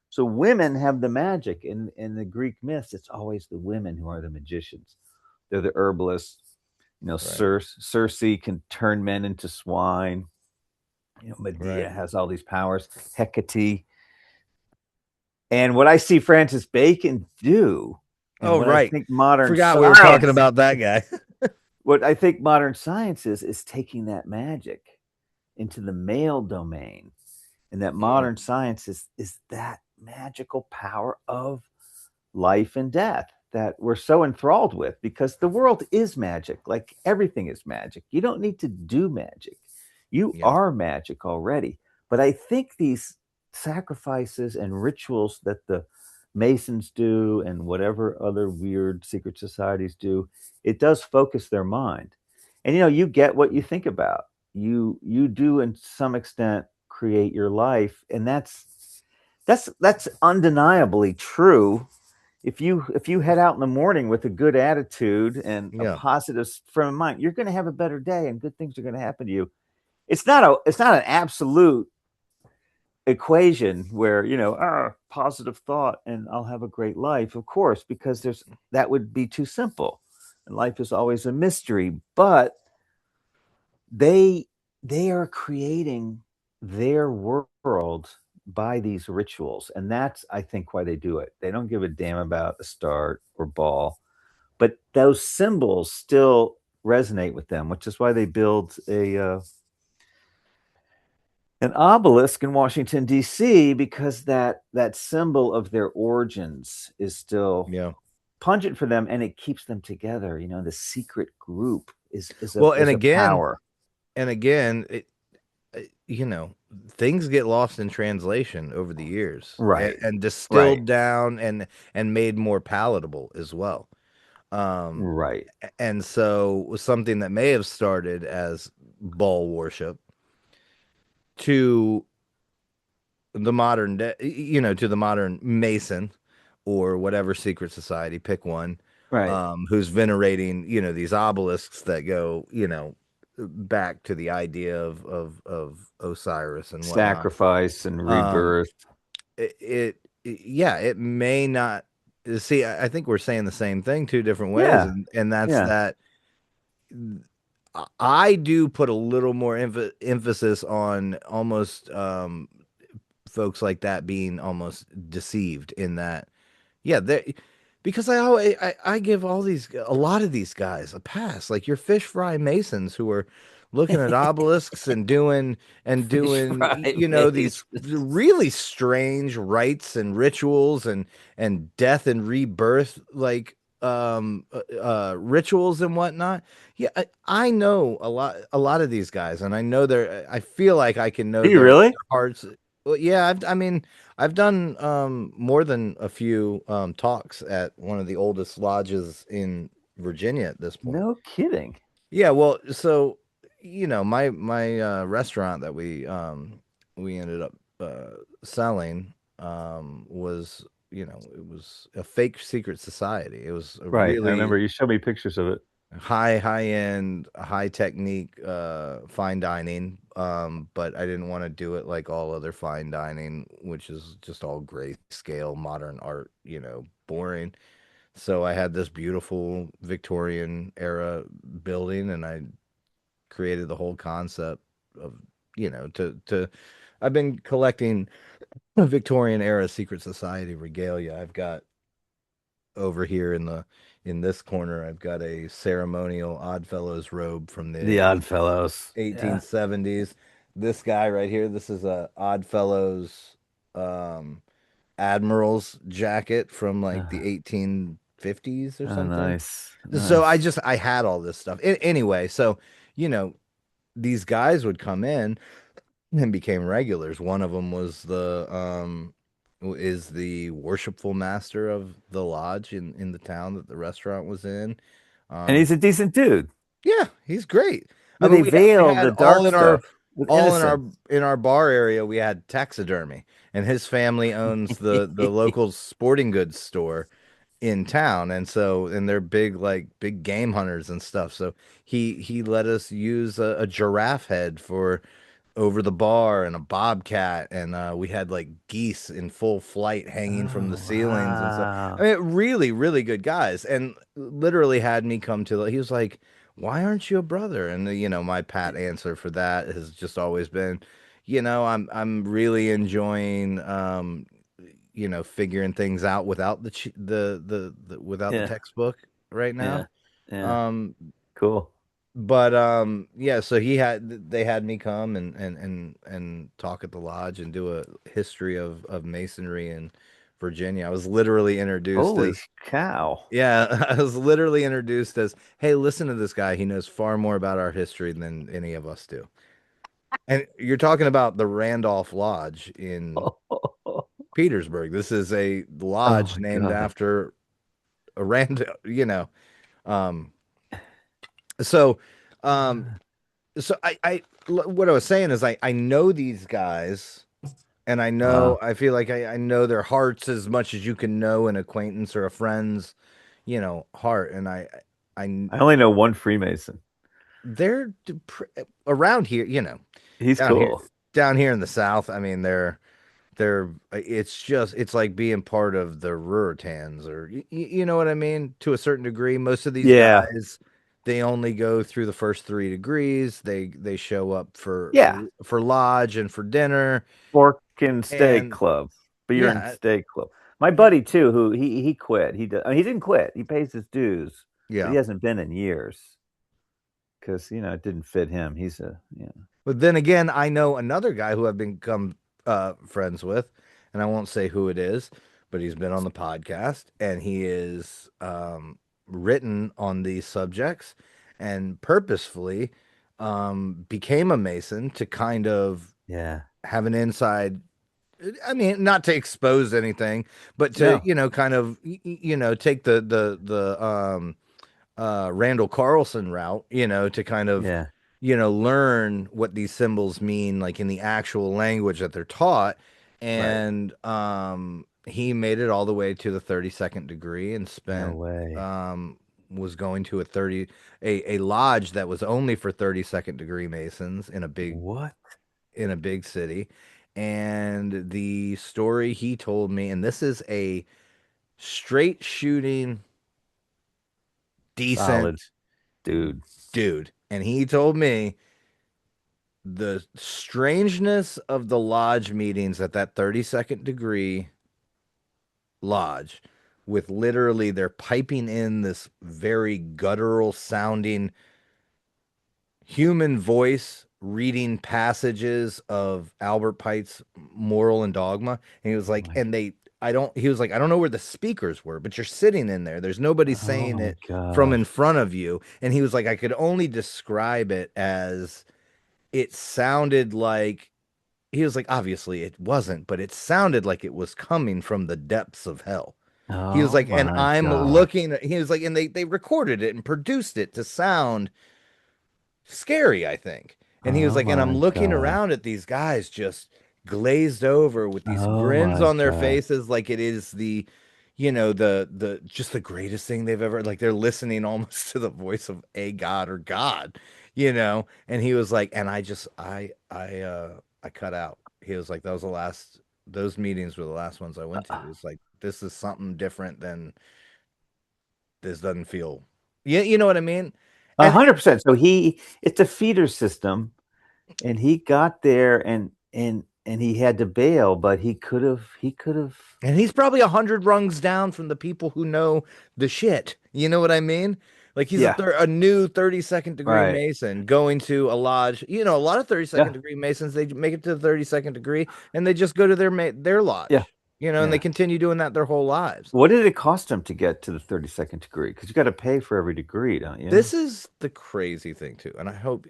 S2: So women have the magic in the Greek myths. It's always the women who are the magicians. They're the herbalists.
S1: right,
S2: Circe can turn men into swine. Medea
S1: right.
S2: has all these powers. Hecate. And what I see Francis Bacon do, and
S1: Oh,
S2: what I
S1: right.
S2: think modern
S1: Forgot we were talking
S2: science,
S1: about that guy.
S2: what I think modern science is taking that magic into the male domain. And that
S1: Mm,
S2: modern science is that magical power of life and death that we're so enthralled with, because the world is magic. Like everything is magic. You don't need to do magic. You
S1: yeah,
S2: are magic already. But I think these sacrifices and rituals that the Masons do and whatever other weird secret societies do, it does focus their mind. And you get what you think about. You do in some extent create your life, and that's undeniably true. If you head out in the morning with a good attitude and a
S1: yeah,
S2: positive frame of mind, you're going to have a better day, and good things are going to happen to you. It's not an absolute equation where positive thought and I'll have a great life, of course, because there's that would be too simple, and life is always a mystery. But they they are creating their world by these rituals, and that's, I think, why they do it. They don't give a damn about a star or ball, but those symbols still resonate with them, which is why they build a an obelisk in Washington D.C., because that symbol of their origins is still
S1: yeah.
S2: pungent for them, and it keeps them together. The secret group is a
S1: Well, and
S2: is a
S1: again,
S2: power.
S1: you know, things get lost in translation over the years,
S2: Right.
S1: and
S2: Right.
S1: distilled down and made more palatable as well. Um,
S2: Right.
S1: and so something that may have started as ball worship to the modern day, to the modern Mason or whatever secret society, pick one,
S2: Right.
S1: who's venerating, these obelisks that go, back to the idea of Osiris and whatnot.
S2: Sacrifice and
S1: Um,
S2: rebirth.
S1: yeah, it may not. See, I think we're saying the same thing two different ways,
S2: Yeah.
S1: and that's
S2: Yeah.
S1: that I do put a little more emphasis on almost folks like that being almost deceived in that. Yeah, they because I give a lot of these guys a pass, like your fish fry masons who are looking at obelisks and
S2: Fish
S1: doing
S2: fry
S1: these
S2: maze.
S1: really strange rites and rituals and death and rebirth rituals and whatnot. Yeah, I know a lot of these guys, and I know I feel like I can know
S2: Do you
S1: their
S2: really?
S1: hearts. Well, yeah, I mean, I've done more than a few talks at one of the oldest lodges in Virginia at this point.
S2: No kidding.
S1: Yeah, well, so my restaurant that we ended up selling was it was a fake secret society. It was a
S2: Right. I
S1: really
S2: remember you showed me pictures of it.
S1: high end, high technique fine dining, but I didn't want to do it like all other fine dining, which is just all grayscale modern art, boring. So I had this beautiful Victorian era building, and I created the whole concept of to I've been collecting Victorian era secret society regalia. I've got over here in this corner, I've got a ceremonial Oddfellows robe from
S2: The
S1: the
S2: Odd Fellows. Yeah.
S1: 1870s. This guy right here, this is a Oddfellows um admiral's jacket from like the
S2: Uh,
S1: 1850s or
S2: oh,
S1: something.
S2: nice.
S1: So
S2: Nice.
S1: I had all this stuff. Anyway, so you know, these guys would come in and became regulars. One of them was is the worshipful master of the lodge in the town that the restaurant was in.
S2: And
S1: Um
S2: he's a decent dude.
S1: yeah, he's great. I
S2: But
S1: mean,
S2: they
S1: we
S2: veil
S1: had
S2: the dark stuff with
S1: all in our
S2: innocence.
S1: bar area, we had taxidermy, and his family owns the local sporting goods store in town, and so and they're big game hunters and stuff. So he let us use a giraffe head for over the bar and a bobcat, and we had like geese in full flight hanging from the
S2: Oh,
S1: ceilings and stuff. I
S2: wow.
S1: mean, really, really good guys, and literally had me come to. He was like, "Why aren't you a brother?" And my pat answer for that has just always been, I'm really enjoying figuring things out without without the
S2: Yeah.
S1: textbook right
S2: Yeah.
S1: now.
S2: Yeah.
S1: Um,
S2: Cool.
S1: but yeah, so they had me come and talk at the lodge and do a history of masonry in Virginia. I was literally introduced
S2: Holy
S1: as
S2: cow.
S1: yeah, I was literally introduced as, "Hey, listen to this guy. He knows far more about our history than any of us do." And you're talking about the Randolph Lodge in Petersburg. This is a
S2: Oh
S1: lodge
S2: my
S1: named
S2: God.
S1: after a um so um so what I was saying is I know these guys, and
S2: Wow.
S1: I feel like I know their hearts as much as you can know an acquaintance or a friend's, heart. And I
S2: I only know one Freemason.
S1: they're around here,
S2: He's
S1: down here
S2: cool.
S1: down here in the South. I mean, it's like being part of the Rurotans, or you know what I mean, to a certain degree. Most of these
S2: Yeah.
S1: guys, they only go through the first 3 degrees. They show up for
S2: Yeah.
S1: lodge and for dinner,
S2: Fork and Steak
S1: and
S2: Club. Beer and
S1: yeah,
S2: Steak Club. My buddy too, who he quit. He didn't quit. He pays his dues, but he
S1: yeah.
S2: hasn't been in years because it didn't fit him. He's a
S1: But then again, I know another guy who I've become friends with, and I won't say who it is, but he's been on the podcast, and he is written on these subjects, and purposefully became a Mason to kind of
S2: yeah.
S1: have an inside. I mean, not to expose anything, but to
S2: No.
S1: kind of take the Randall Carlson route, to kind of,
S2: Yeah.
S1: learn what these symbols mean, like in the actual language that they're taught.
S2: Right.
S1: And he made it all the way to the 32nd degree and
S2: No
S1: spent,
S2: way.
S1: was going to a lodge that was only for 32nd degree Masons
S2: What?
S1: in a big city. And the story he told me, and this is a straight shooting,
S2: Solid
S1: decent
S2: dude.
S1: dude. And he told me the strangeness of the lodge meetings at that 32nd degree lodge, with literally they're piping in this very guttural sounding human voice reading passages of Albert Pike's Moral and Dogma. And he was
S2: Oh
S1: like,
S2: my,
S1: and they, I don't, he was like, I don't know where the speakers were, but you're sitting in there. There's nobody
S2: oh
S1: saying
S2: my
S1: it from
S2: God.
S1: in front of you. And he was like, I could only describe it as it sounded like, he was like, obviously it wasn't, but it sounded like it was coming from the depths of hell. He was
S2: Oh
S1: like, and
S2: my
S1: I'm
S2: God.
S1: looking, he was like, and they recorded it and produced it to sound scary, I think. And he was
S2: Oh
S1: like, and I'm
S2: my
S1: looking
S2: God.
S1: around at these guys just glazed over with these
S2: Oh
S1: grins
S2: my
S1: on their
S2: God.
S1: faces, like it is the, the just the greatest thing they've ever, like they're listening almost to the voice of a god or God, And he was like, and I cut out. He was like, that was the last. Those meetings were the last ones I went to. He was like, this is something different than this doesn't feel. Yeah, you know what I mean?
S2: A
S1: And
S2: 100%. So it's a feeder system, and he got there, and he had to bail, but he could have.
S1: And he's probably 100 rungs down from the people who know the shit. You know what I mean? Like he's
S2: Yeah,
S1: a new 32nd degree
S2: right.
S1: Mason going to a lodge. A lot of 32nd
S2: Yeah,
S1: degree Masons, they make it to the 32nd degree and they just go to their
S2: yeah,
S1: lodge, and they
S2: yeah.
S1: continue doing that their whole lives.
S2: What did it cost him to get to the 32nd degree? Because you got to pay for every degree, don't you?
S1: This is the crazy thing too. And I hope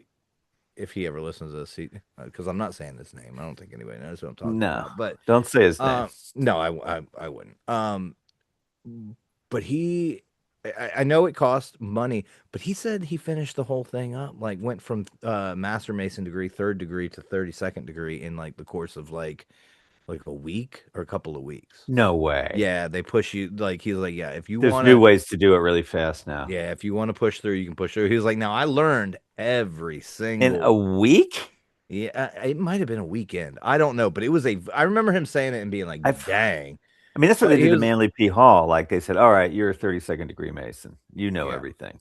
S1: if he ever listens to this, because I'm not saying this name. I don't think anybody knows what I'm talking
S2: No,
S1: about. But
S2: don't say his name.
S1: no, I wouldn't. But I know it cost money, but he said he finished the whole thing up, like went from master mason degree, third degree to 32nd degree in like the course of like a week or a couple of weeks.
S2: No way.
S1: Yeah, they push you like he's like, yeah, if you
S2: There's
S1: want
S2: new
S1: to,
S2: ways to do it really fast now.
S1: yeah, if you want to push through, you can push through. He was like, now I learned every
S2: In a
S1: single.
S2: week?
S1: Yeah, it might have been a weekend. I don't know, but it was a. I remember him saying it and being like,
S2: I've
S1: dang.
S2: I mean, that's what they
S1: But
S2: did
S1: he
S2: to
S1: was,
S2: Manly P. Hall. Like they said, all right, you're a 32nd degree Mason. You know
S1: yeah,
S2: everything.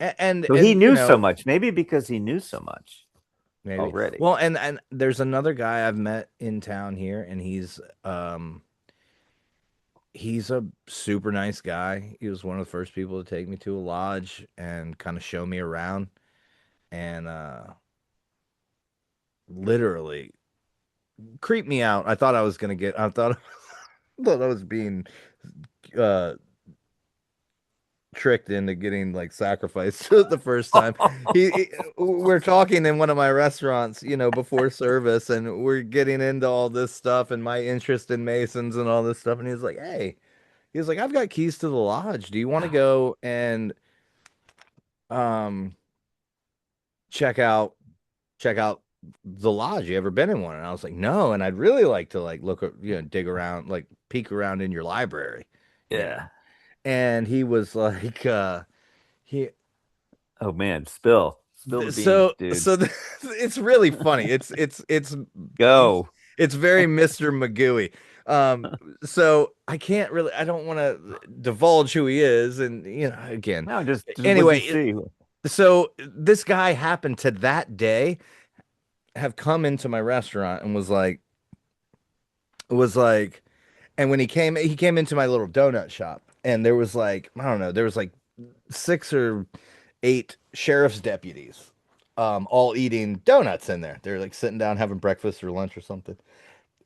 S1: and
S2: So he
S1: and
S2: knew so much. Maybe because he knew so much
S1: maybe.
S2: already.
S1: Well, and there's another guy I've met in town here, and he's a super nice guy. He was one of the first people to take me to a lodge and kind of show me around, and literally creeped me out. I thought I was gonna get. I thought thought I was being uh tricked into getting like sacrificed the first time. We're talking in one of my restaurants, before service, and we're getting into all this stuff and my interest in Masons and all this stuff. And he's like, "Hey," he was like, "I've got keys to the lodge. Do you want to go and um check out check out the lodge? You ever been in one?" And I was like, "No," and I'd really like to like look, dig around, like peek around in your library, you know.
S2: Yeah.
S1: And he was like, he
S2: Oh man, spill the beans, dude.
S1: it's really funny. He's
S2: Go.
S1: it's very Mr. Magooey. Um, so I don't want to divulge who he is, and again,
S2: No, just what'd you
S1: anyway,
S2: see?
S1: so this guy happened to that day have come into my restaurant and was like, and when he came into my little donut shop, and there was like, I don't know, there was like 6 or 8 sheriff's deputies, all eating donuts in there. They're like sitting down having breakfast or lunch or something.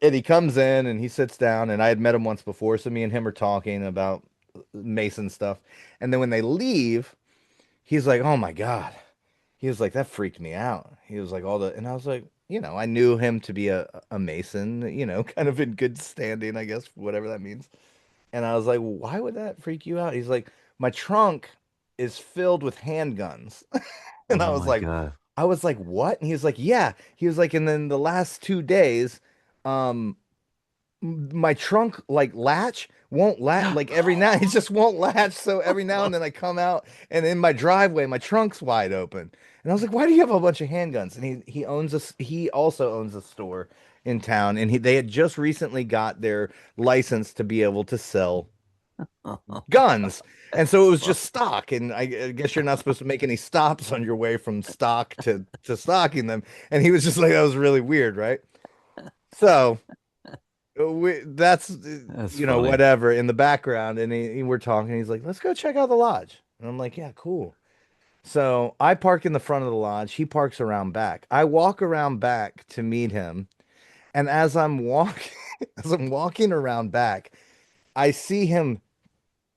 S1: And he comes in and he sits down, and I had met him once before, so me and him are talking about Mason stuff. And then when they leave, he's like, "Oh my God." He was like, "That freaked me out." He was like, and I was like, I knew him to be a Mason, kind of in good standing, I guess, whatever that means. And I was like, "Why would that freak you out?" He's like, "My trunk is filled with handguns." And
S2: Oh my God.
S1: I was like, "What?" And he was like, "Yeah." He was like, and then the last 2 days, um, my trunk like latch won't latch, like every now it just won't latch. So every now and then I come out, and in my driveway, my trunk's wide open. And I was like, "Why do you have a bunch of handguns?" And he also owns a store in town, and they had just recently got their license to be able to sell guns. And so it
S2: That's
S1: was
S2: fun.
S1: just stock. And I guess you're not supposed to make any stops on your way from stock to stocking them. And he was just like, that was really weird, right? So that's,
S2: That's funny.
S1: whatever in the background. And we're talking. He's like, let's go check out the lodge. And I'm like, yeah, cool. So I park in the front of the lodge. He parks around back. I walk around back to meet him, and as I'm walking, as I'm walking around back, I see him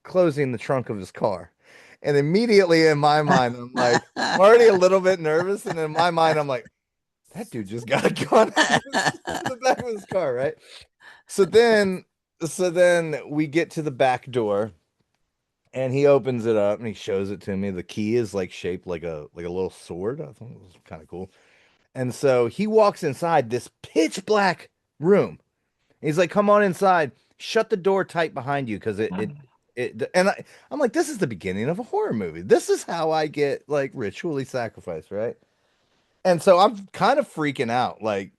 S1: closing the trunk of his car. And immediately in my mind, I'm like, I'm already a little bit nervous. And in my mind, I'm like, that dude just got a gun out of the back of his car, right? So then, so then we get to the back door and he opens it up and he shows it to me. The key is like shaped like a little sword. I thought it was kind of cool. And so he walks inside this pitch black room. He's like, "Come on inside. Shut the door tight behind you because it." And I'm like, "This is the beginning of a horror movie. This is how I get like ritually sacrificed, right?" And so I'm kind of freaking out, like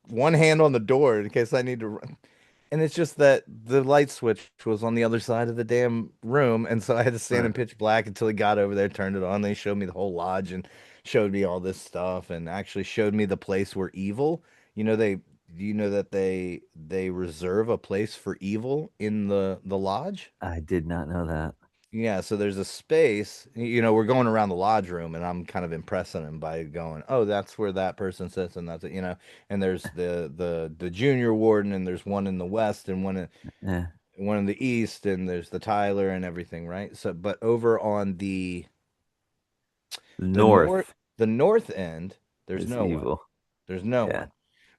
S1: one hand on the door in case I need to run. And it's just that the light switch was on the other side of the damn room, and so I had to stand
S2: Right.
S1: in pitch black until he got over there, turned it on. They showed me the whole lodge and showed me all this stuff, and actually showed me the place where evil. You know they, do you know that they reserve a place for evil in the lodge?
S2: I did not know that.
S1: Yeah, so there's a space, we're going around the lodge room and I'm kind of impressing him by going, "Oh, that's where that person sits and that's it." And there's the junior warden and there's one in the west and
S2: Yeah.
S1: one in the east and there's the Tyler and everything, right? So but over on the north
S2: North
S1: the north end, there's
S2: is
S1: no one.
S2: evil.
S1: There's no
S2: Yeah.
S1: one.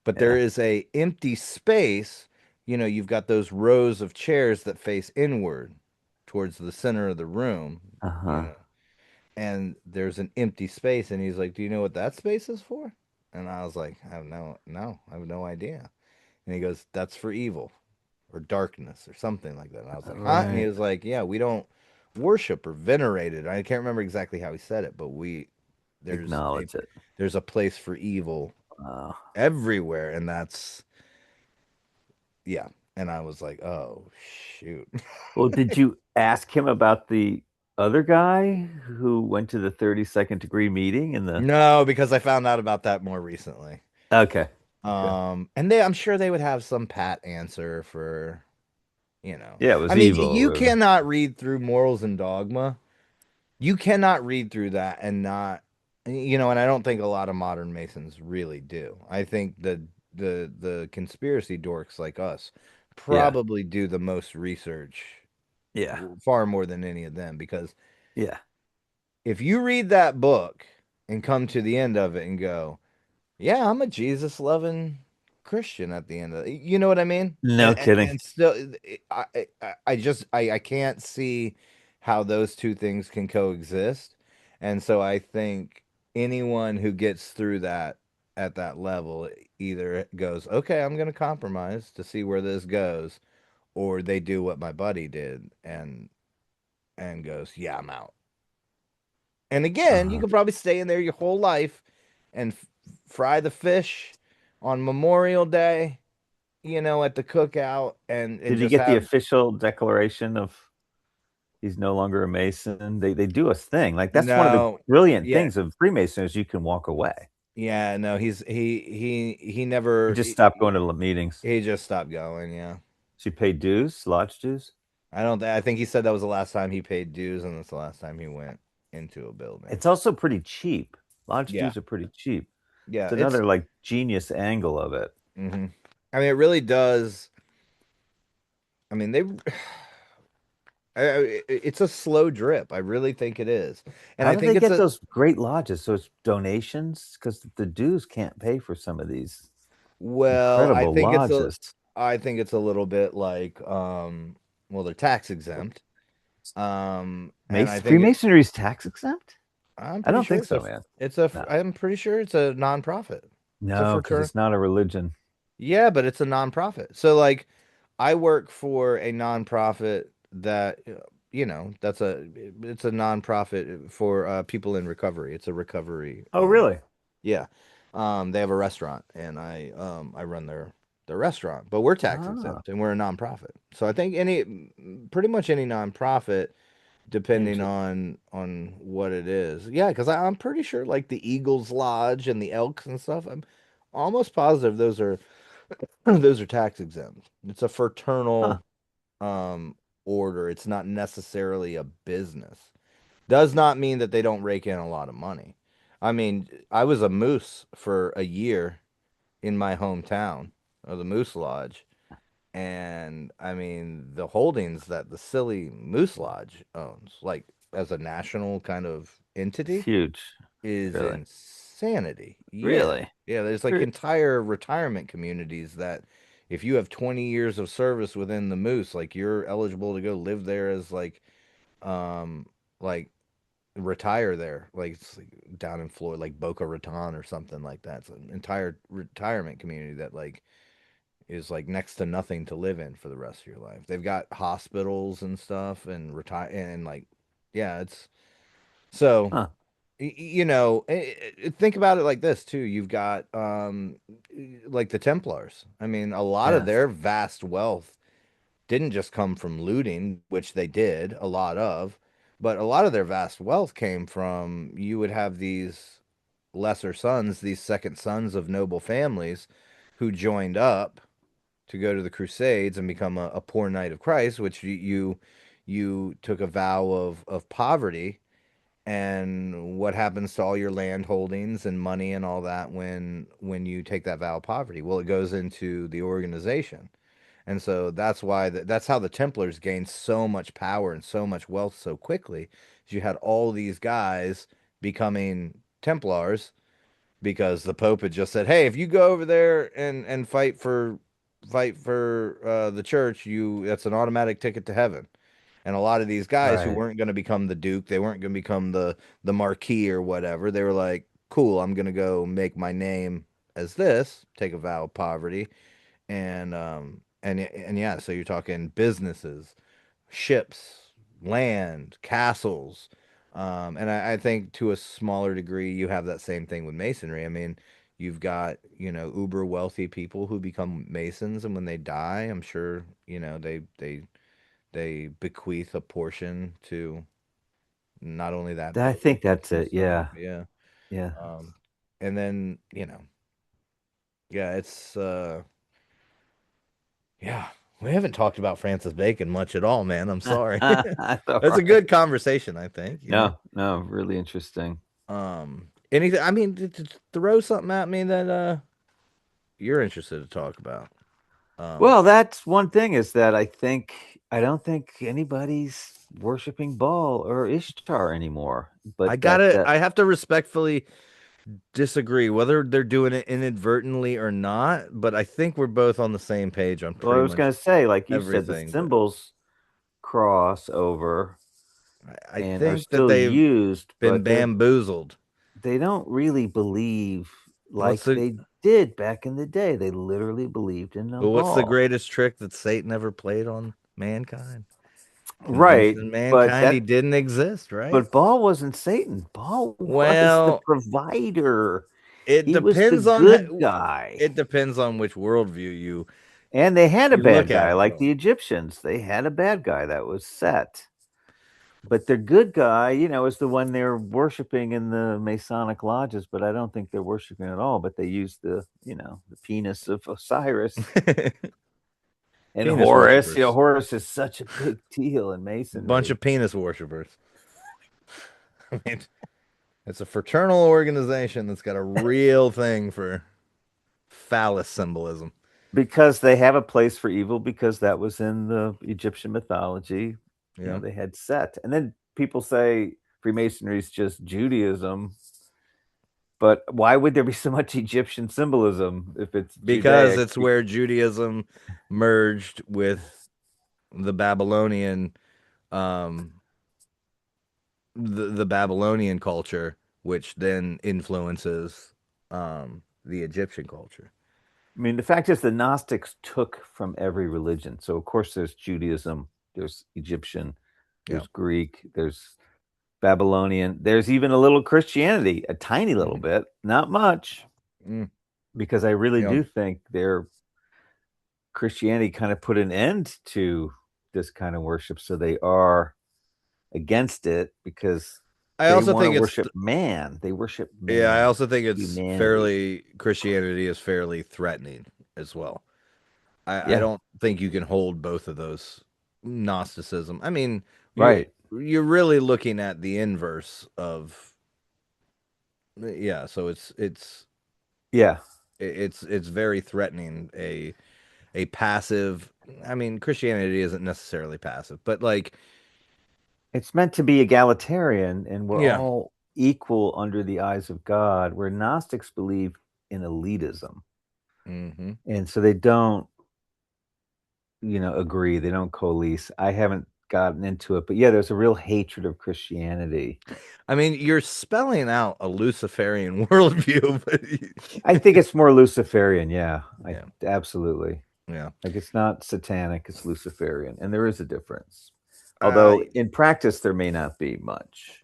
S1: But there
S2: Yeah.
S1: is a empty space. You've got those rows of chairs that face inward towards the center of the room, you
S2: Uh-huh.
S1: know. And there's an empty space and he's like, "Do you know what that space is for?" And I was like, I have no idea." And he goes, "That's for evil or darkness or something like that." And I was like, "Huh?" And he
S2: Right.
S1: was like, "Yeah, we don't worship or venerate it." I can't remember exactly how he said it, but we there's a
S2: Acknowledge it.
S1: there's a place for evil
S2: Oh.
S1: everywhere, and that's, yeah. And I was like, "Oh shoot."
S2: Well, did you ask him about the other guy who went to the 32nd degree meeting in the
S1: No, because I found out about that more recently.
S2: Okay. Okay.
S1: And I'm sure they would have some pat answer for, you know.
S2: Yeah, it
S1: I
S2: was
S1: mean,
S2: evil or
S1: you
S2: whatever.
S1: cannot read through Morals and Dogma. You cannot read through that and not, and I don't think a lot of modern Masons really do. I think the conspiracy dorks like us
S2: Yeah.
S1: probably do the most research,
S2: Yeah.
S1: far more than any of them, because
S2: Yeah.
S1: if you read that book and come to the end of it and go, "Yeah, I'm a Jesus loving Christian," at the end of it. You know what I mean?
S2: No
S1: And
S2: kidding.
S1: still, I can't see how those two things can coexist. And so I think anyone who gets through that at that level either goes, "Okay, I'm going to compromise to see where this goes," or they do what my buddy did and goes, "Yeah, I'm out." And again, you
S2: Uh-huh.
S1: could probably stay in there your whole life and fry the fish on Memorial Day, at the cookout and
S2: Did he
S1: just
S2: get the
S1: have
S2: official declaration of he's no longer a Mason? They do a thing. Like that's one of the
S1: no,
S2: brilliant
S1: yeah,
S2: things of Freemasons is you can walk away.
S1: yeah, no, he
S2: He
S1: never
S2: just stopped going to the meetings.
S1: he just stopped going, yeah.
S2: She paid dues, lodge dues.
S1: I think he said that was the last time he paid dues and that's the last time he went into a building.
S2: It's also pretty cheap. Lodge
S1: Yeah.
S2: dues are pretty cheap.
S1: Yeah,
S2: It's another like genius angle of it.
S1: hmm I mean, it really does. I mean, it's a slow drip. I really think it is. And
S2: How
S1: I
S2: do
S1: think
S2: they
S1: it's
S2: get
S1: a
S2: those great lodges? So it's donations because the dues can't pay for some of these
S1: Well,
S2: incredible lodges.
S1: I think it's a little bit like well, they're tax exempt. And I think
S2: Freemasonry is tax exempt?
S1: I'm
S2: I
S1: pretty
S2: don't
S1: sure
S2: think so, man. No,
S1: I'm pretty sure it's a nonprofit. It's a
S2: no, because
S1: fraternity.
S2: it's not a religion.
S1: Yeah, but it's a nonprofit. So like I work for a nonprofit that it's a nonprofit for people in recovery. It's a recovery.
S2: Oh, really?
S1: Yeah. They have a restaurant and I run their restaurant, but we're tax
S2: Ah,
S1: exempt and we're a nonprofit. So I think pretty much any nonprofit, depending
S2: inter
S1: on what it is. Yeah, because I'm pretty sure like the Eagles Lodge and the Elks and stuff, I'm almost positive those are those are tax exempt. It's a
S2: huh.
S1: fraternal um order. It's not necessarily a business. Does not mean that they don't rake in a lot of money. I mean, I was a moose for a year in my hometown of the Moose Lodge. And I mean, the holdings that the silly Moose Lodge owns, like as a national kind of
S2: It's
S1: entity,
S2: huge,
S1: is
S2: really.
S1: insanity. Yeah.
S2: Really?
S1: Yeah, there's like
S2: Re-
S1: entire retirement communities that if you have 20 years of service within the Moose, like you're eligible to go live there as um like retire there. Like it's like down in Florida, like Boca Raton or something like that. It's an entire retirement community that like is like next to nothing to live in for the rest of your life. They've got hospitals and stuff and retire and like yeah, it's so
S2: Huh.
S1: you know, think about it like this too. You've got like the Templars. I mean, a lot of
S2: Yes.
S1: their vast wealth didn't just come from looting, which they did a lot of, but a lot of their vast wealth came from you would have these lesser sons, these second sons of noble families who joined up to go to the Crusades and become a poor knight of Christ, which you took a vow of poverty. And what happens to all your land holdings and money and all that when you take that vow of poverty? Well, it goes into the organization. And so that's why that's how the Templars gained so much power and so much wealth so quickly. Is you had all these guys becoming Templars because the Pope had just said, "Hey, if you go over there and fight for the church, you that's an automatic ticket to heaven." And a lot of these guys who
S2: Right.
S1: weren't going to become the Duke, they weren't going to become the Marquis or whatever. They were like, "Cool, I'm going to go make my name as this, take a vow of poverty, and yeah." So you're talking businesses, ships, land, castles. And I think to a smaller degree, you have that same thing with masonry. I mean, you've got, uber wealthy people who become masons, and when they die, I'm sure, they bequeath a portion to not only that
S2: I
S1: building,
S2: think
S1: but
S2: that's
S1: to
S2: it.
S1: some,
S2: Yeah.
S1: yeah.
S2: Yeah.
S1: Um, and then, yeah, yeah, we haven't talked about Francis Bacon much at all, man. I'm sorry.
S2: That's all
S1: That's a
S2: right.
S1: good conversation, I think.
S2: No, no, really interesting.
S1: Anything, I mean, throw something at me that you're interested to talk about. Um,
S2: Well, that's one thing is that I don't think anybody's worshiping Baal or Ishtar anymore. But
S1: I have to respectfully disagree whether they're doing it inadvertently or not, but I think we're both on the same page on
S2: well, I
S1: pretty
S2: was
S1: much
S2: going to say, like you said, the
S1: everything. But
S2: symbols cross over
S1: I
S2: and are
S1: think that
S2: still
S1: they've
S2: used,
S1: been
S2: but
S1: bamboozled.
S2: they don't really believe
S1: What's
S2: like
S1: the
S2: they did back in the day. They literally believed in a
S1: Well, what's the
S2: Baal.
S1: greatest trick that Satan ever played on mankind?
S2: Right,
S1: Convincing
S2: but
S1: mankind he
S2: that
S1: didn't exist, right?
S2: but Baal wasn't Satan. Baal was the
S1: Well,
S2: provider.
S1: it
S2: He was the
S1: depends on
S2: good guy.
S1: it depends on which worldview
S2: And they had a
S1: you look
S2: bad
S1: at
S2: guy,
S1: it
S2: like the
S1: from.
S2: Egyptians. They had a bad guy that was Set. But the good guy, is the one they're worshiping in the Masonic lodges, but I don't think they're worshiping at all. But they use the penis of Osiris and
S1: Penis
S2: Horus.
S1: worshippers.
S2: Horus is such a big deal in
S1: Bunch
S2: Masonry
S1: of penis worshippers. I mean, it's a fraternal organization that's got a real thing for phallus symbolism.
S2: because they have a place for evil because that was in the Egyptian mythology.
S1: Yeah.
S2: They had Set. And then people say Freemasonry is just Judaism. But why would there be so much Egyptian symbolism if it's
S1: Because
S2: Judaic?
S1: it's where Judaism merged with the Babylonian um the Babylonian culture, which then influences the Egyptian culture.
S2: I mean, the fact is, the Gnostics took from every religion. So, of course, there's Judaism, there's Egyptian,
S1: Yeah.
S2: there's Greek, there's Babylonian, there's even a little Christianity, a tiny little
S1: Hmm.
S2: bit, not much,
S1: Mm.
S2: because I really
S1: You know,
S2: do think their Christianity kind of put an end to this kind of worship. So they are against it because
S1: I
S2: they
S1: also
S2: want to
S1: think it's
S2: worship man. They worship
S1: yeah, I
S2: man,
S1: also think it's
S2: humanity.
S1: fairly Christianity is fairly threatening as well. I
S2: Yeah.
S1: don't think you can hold both of those Gnosticism. I mean, You're
S2: Right.
S1: you're really looking at the inverse of yeah. So
S2: Yeah.
S1: it's very threatening. A passive. I mean, Christianity isn't necessarily passive, but like
S2: It's meant to be egalitarian, and we're
S1: yeah.
S2: all equal under the eyes of God, where Gnostics believe in elitism.
S1: Hmm.
S2: And so they don't, agree. They don't coalesce. I haven't gotten into it, but yeah, there's a real hatred of Christianity.
S1: I mean, you're spelling out a Luciferian worldview,
S2: I think it's more Luciferian. Yeah, I
S1: yeah,
S2: absolutely.
S1: yeah,
S2: Like it's not satanic, it's Luciferian. And there is a difference.
S1: uh,
S2: Although in practice, there may not be much.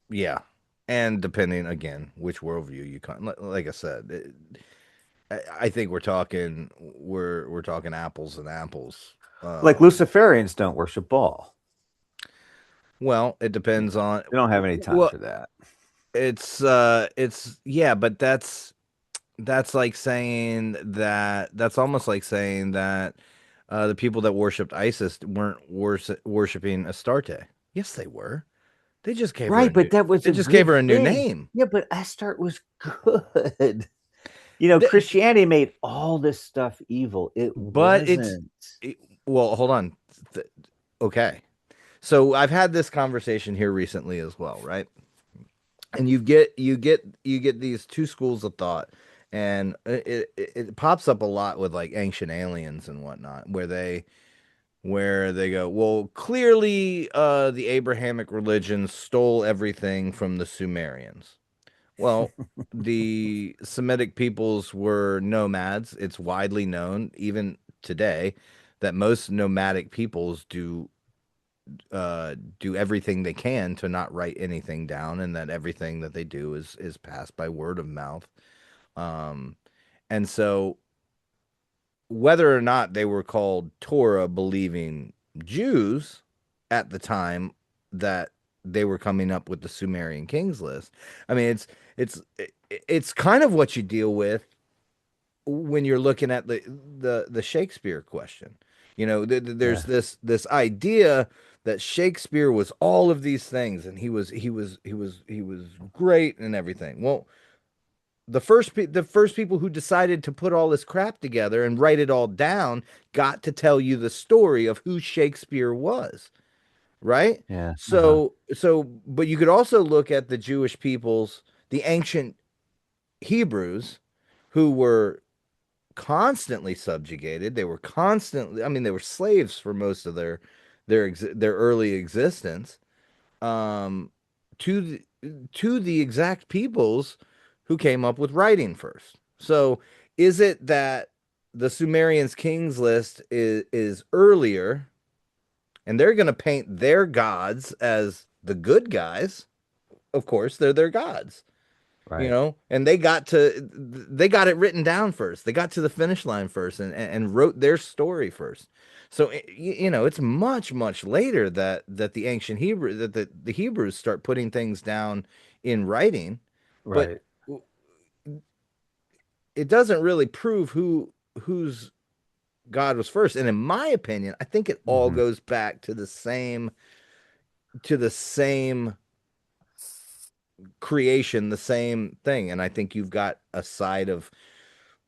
S1: yeah. And depending again which worldview you like I said, I think we're talking apples and apples.
S2: Like
S1: Um,
S2: Luciferians don't worship Baal.
S1: well, it depends on
S2: They don't have any time
S1: well,
S2: for that.
S1: it's yeah, but that's like saying that's almost like saying that the people that worshipped Isis weren't worshiping Astarte. Yes, they were. They just gave her a
S2: Right, but
S1: new.
S2: that was
S1: They
S2: a
S1: just gave
S2: good
S1: her a new
S2: thing.
S1: name.
S2: Yeah, but Astarte was good.
S1: Th-
S2: Christianity made all this stuff evil. It
S1: but
S2: wasn't.
S1: it- well, hold on. Th- okay, so I've had this conversation here recently as well, right? And you get these two schools of thought, and it pops up a lot with like ancient aliens and whatnot, where they go, well, clearly the Abrahamic religion stole everything from the Sumerians. Well, the Semitic peoples were nomads. It's widely known, even today, that most nomadic peoples do everything they can to not write anything down, and that everything that they do is passed by word of mouth. Um, and so whether or not they were called Torah believing Jews at the time that they were coming up with the Sumerian kings list. I mean, it's it's kind of what you deal with when you're looking at the Shakespeare question. There's
S2: Yeah,
S1: this idea that Shakespeare was all of these things, and he was great and everything. Well, the first people who decided to put all this crap together and write it all down got to tell you the story of who Shakespeare was, right?
S2: yeah,
S1: But you could also look at the Jewish peoples, the ancient Hebrews, who were constantly subjugated. They were constantly, I mean, they were slaves for most of their early existence. Um, to the exact peoples who came up with writing first. So, is it that the Sumerians' kings list is earlier, and they're going to paint their gods as the good guys? Of course, they're their gods,
S2: right,
S1: and they got it written down first. They got to the finish line first, and wrote their story first. So it's much later that the ancient Hebrew that the Hebrews start putting things down in writing, but
S2: right.
S1: it doesn't really prove whose God was first. And in my opinion, I think it all
S2: Hmm.
S1: goes back to the same creation, the same thing. And I think you've got a side of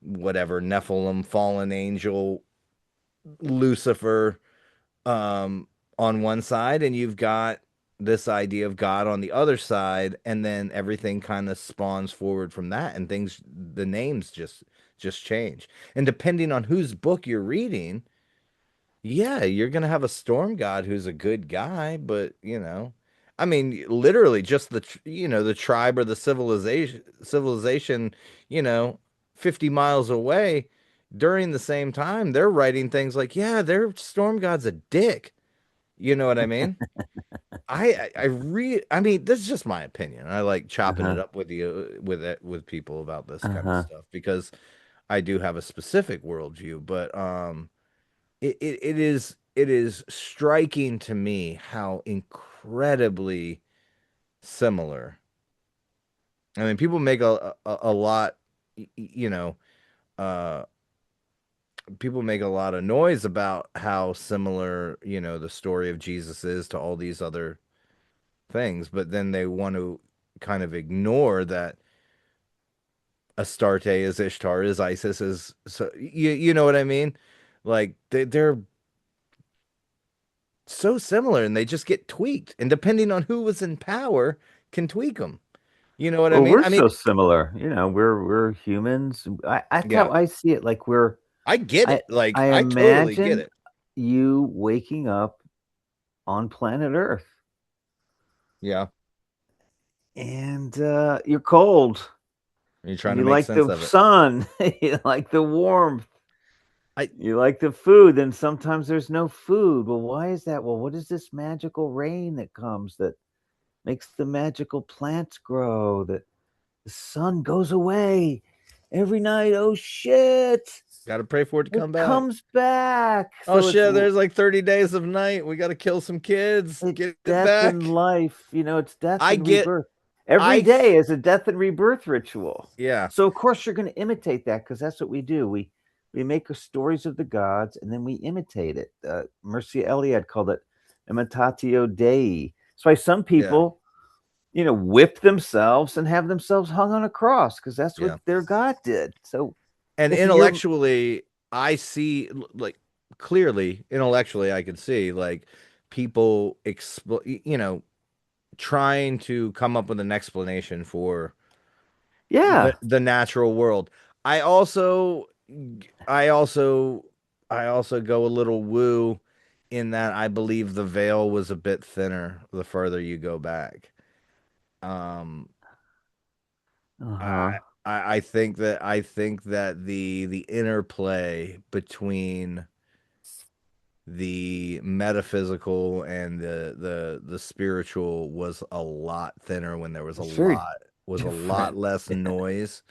S1: whatever Nephilim, fallen angel, Lucifer, on one side, and you've got this idea of God on the other side, and then everything kind of spawns forward from that, and the names just change. And depending on whose book you're reading, yeah, you're gonna have a storm god who's a good guy, but I mean, literally, just the tribe or the civilization, you know, 50 miles away. During the same time, they're writing things like, "Yeah, their storm god's a dick." You know what I mean? I mean, this is just my opinion. I like chopping it
S2: Uh-huh.
S1: up with people about this kind of
S2: Uh-huh.
S1: stuff because I do have a specific worldview, but it is striking to me how incredibly similar. I mean, people make a lot, y- y- you know, uh, people make a lot of noise about how similar, you know, the story of Jesus is to all these other things, but then they want to kind of ignore that Astarte is Ishtar, is Isis, is so you know what I mean? Like they're so similar and they just get tweaked, and depending on who was in power can tweak them. You know what I
S2: Well,
S1: mean?
S2: we're
S1: I mean,
S2: so similar. We're humans. That's
S1: yeah,
S2: how I see it. Like we're
S1: I get
S2: I
S1: it. Like
S2: I
S1: I totally get
S2: imagine
S1: it.
S2: you waking up on planet Earth
S1: Yeah,
S2: and you're cold
S1: you're
S2: and
S1: trying to
S2: you
S1: make
S2: like
S1: sense
S2: the
S1: of it.
S2: sun, you like the warmth,
S1: I
S2: you like the food, then sometimes there's no food. Well, why is that? Well, what is this magical rain that comes that makes the magical plants grow? That the sun goes away every night. Oh shit.
S1: got to pray for it to
S2: It
S1: come back.
S2: comes back.
S1: Oh
S2: So
S1: shit, there's like 30 days of night. We got to kill some kids.
S2: it's
S1: Get it
S2: death and
S1: back.
S2: life. It's death
S1: I
S2: and
S1: get
S2: rebirth. Every
S1: I
S2: day is a death and rebirth ritual.
S1: yeah,
S2: So of course you're going to imitate that because that's what we do. We make stories of the gods and then we imitate it. Mircea Eliade called it imitatio Dei. That's why some
S1: yeah,
S2: people, whip themselves and have themselves hung on a cross because that's what
S1: yeah.
S2: their God did. So
S1: And
S2: if you're
S1: intellectually, I see like clearly, intellectually, I could see like people you know, trying to come up with an explanation for
S2: yeah.
S1: the natural world. I also I also I also go a little woo in that I believe the veil was a bit thinner the further you go back. Um
S2: Uh-huh.
S1: I think that the interplay between the metaphysical and the spiritual was a lot thinner when there
S2: It's very
S1: was a lot
S2: different.
S1: less noise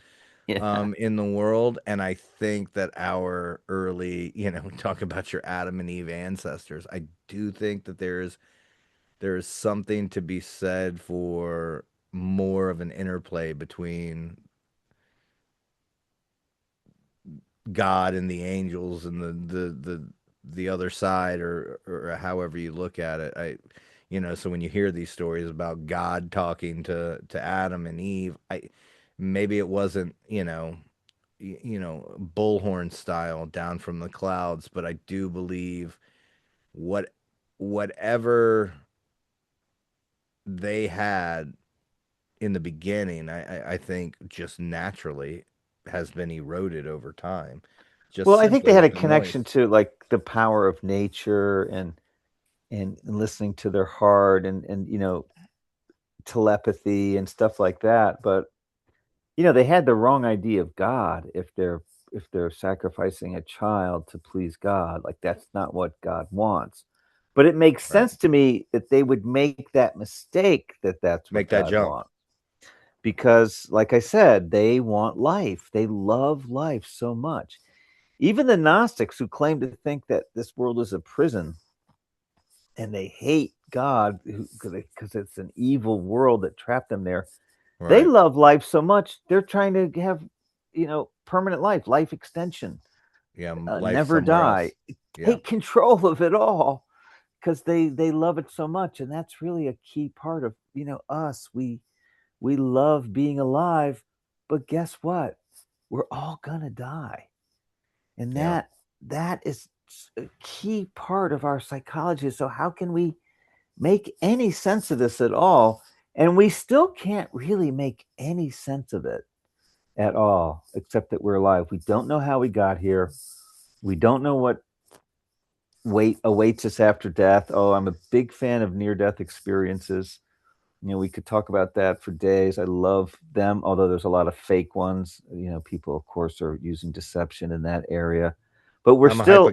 S2: Yeah.
S1: in the world. And I think that our early, you know, talk about your Adam and Eve ancestors, I do think that there is something to be said for more of an interplay between God and the angels and the other side, or however you look at it. You know, so when you hear these stories about God talking to Adam and Eve, I maybe it wasn't, you know, bullhorn style down from the clouds, but I do believe what whatever they had in the beginning, I think just naturally has been eroded over time, just
S2: Well, I think they
S1: simply
S2: had a
S1: with the
S2: connection
S1: noise.
S2: to like the power of nature and listening to their heart and telepathy and stuff like that. But they had the wrong idea of God if they're sacrificing a child to please God. Like that's not what God wants. But it makes
S1: Right.
S2: sense to me that they would make that mistake that that's
S1: Make
S2: what
S1: that
S2: God
S1: jump.
S2: wants. Because like I said, they want life. They love life so much. Even the Gnostics who claim to think that this world is a prison and they hate God because it's an evil world that trapped them there. They
S1: Right.
S2: love life so much they're trying to have permanent life extension,
S1: Yeah. Life
S2: never
S1: somewhere
S2: die,
S1: else. Yeah.
S2: take control of it all because they love it so much, and that's really a key part of us. We love being alive, but guess what? We're all gonna die, and
S1: Yeah.
S2: that is a key part of our psychology. So how can we make any sense of this at all? And we still can't really make any sense of it at all, except that we're alive. We don't know how we got here. We don't know what wait awaits us after death. Oh, I'm a big fan of near death experiences. We could talk about that for days. I love them, although there's a lot of fake ones. People, of course, are using deception in that area. But we're
S1: I'm a hypo.
S2: still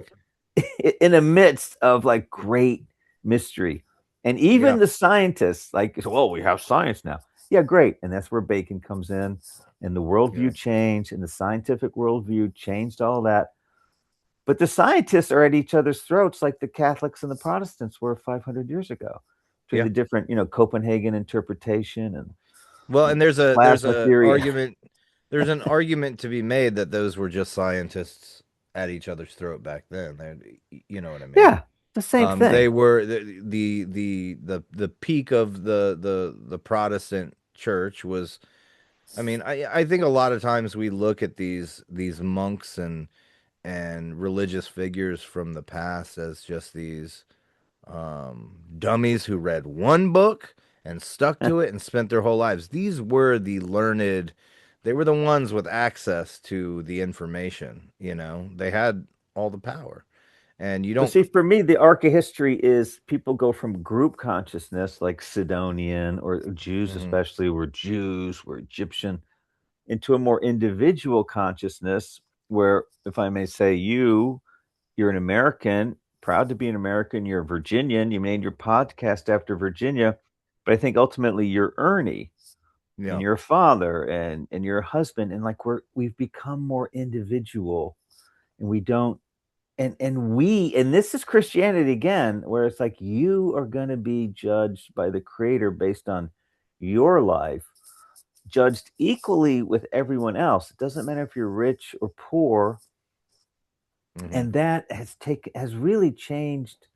S2: in the midst of like great mystery. And even
S1: Yeah.
S2: the scientists, like, well, we have science now. Yeah, great. And that's where Bacon comes in, and the
S1: Yeah.
S2: worldview changed, and the scientific worldview changed all that. But the scientists are at each other's throats like the Catholics and the Protestants were 500 years ago, between
S1: Yeah.
S2: the different, Copenhagen interpretation and
S1: Well, and
S2: plasma theory.
S1: there's an argument to be made that those were just scientists at each other's throat back then. You know what I mean?
S2: Yeah, the same
S1: They
S2: thing.
S1: were the peak of the Protestant church was. I mean, I think a lot of times we look at these monks and religious figures from the past as just these dummies who read one book and stuck to it and spent their whole lives. These were the learned, they were the ones with access to the information, you know, they had all the power. And you
S2: But
S1: don't,
S2: see, for me, the arc of history is people go from group consciousness, like Sidonian or Jews,
S1: mhm,
S2: especially, were Jews, were Egyptian, into a more individual consciousness where, if I may say, you're an American, proud to be an American, you're a Virginian, you named your podcast after Virginia, but I think ultimately you're Ernie and
S1: yeah,
S2: you're a father and you're a husband, and like we've become more individual, and we don't and this is Christianity again, where it's like you are going to be judged by the creator based on your life, judged equally with everyone else. It doesn't matter if you're rich or poor.
S1: hmm,
S2: And that has really changed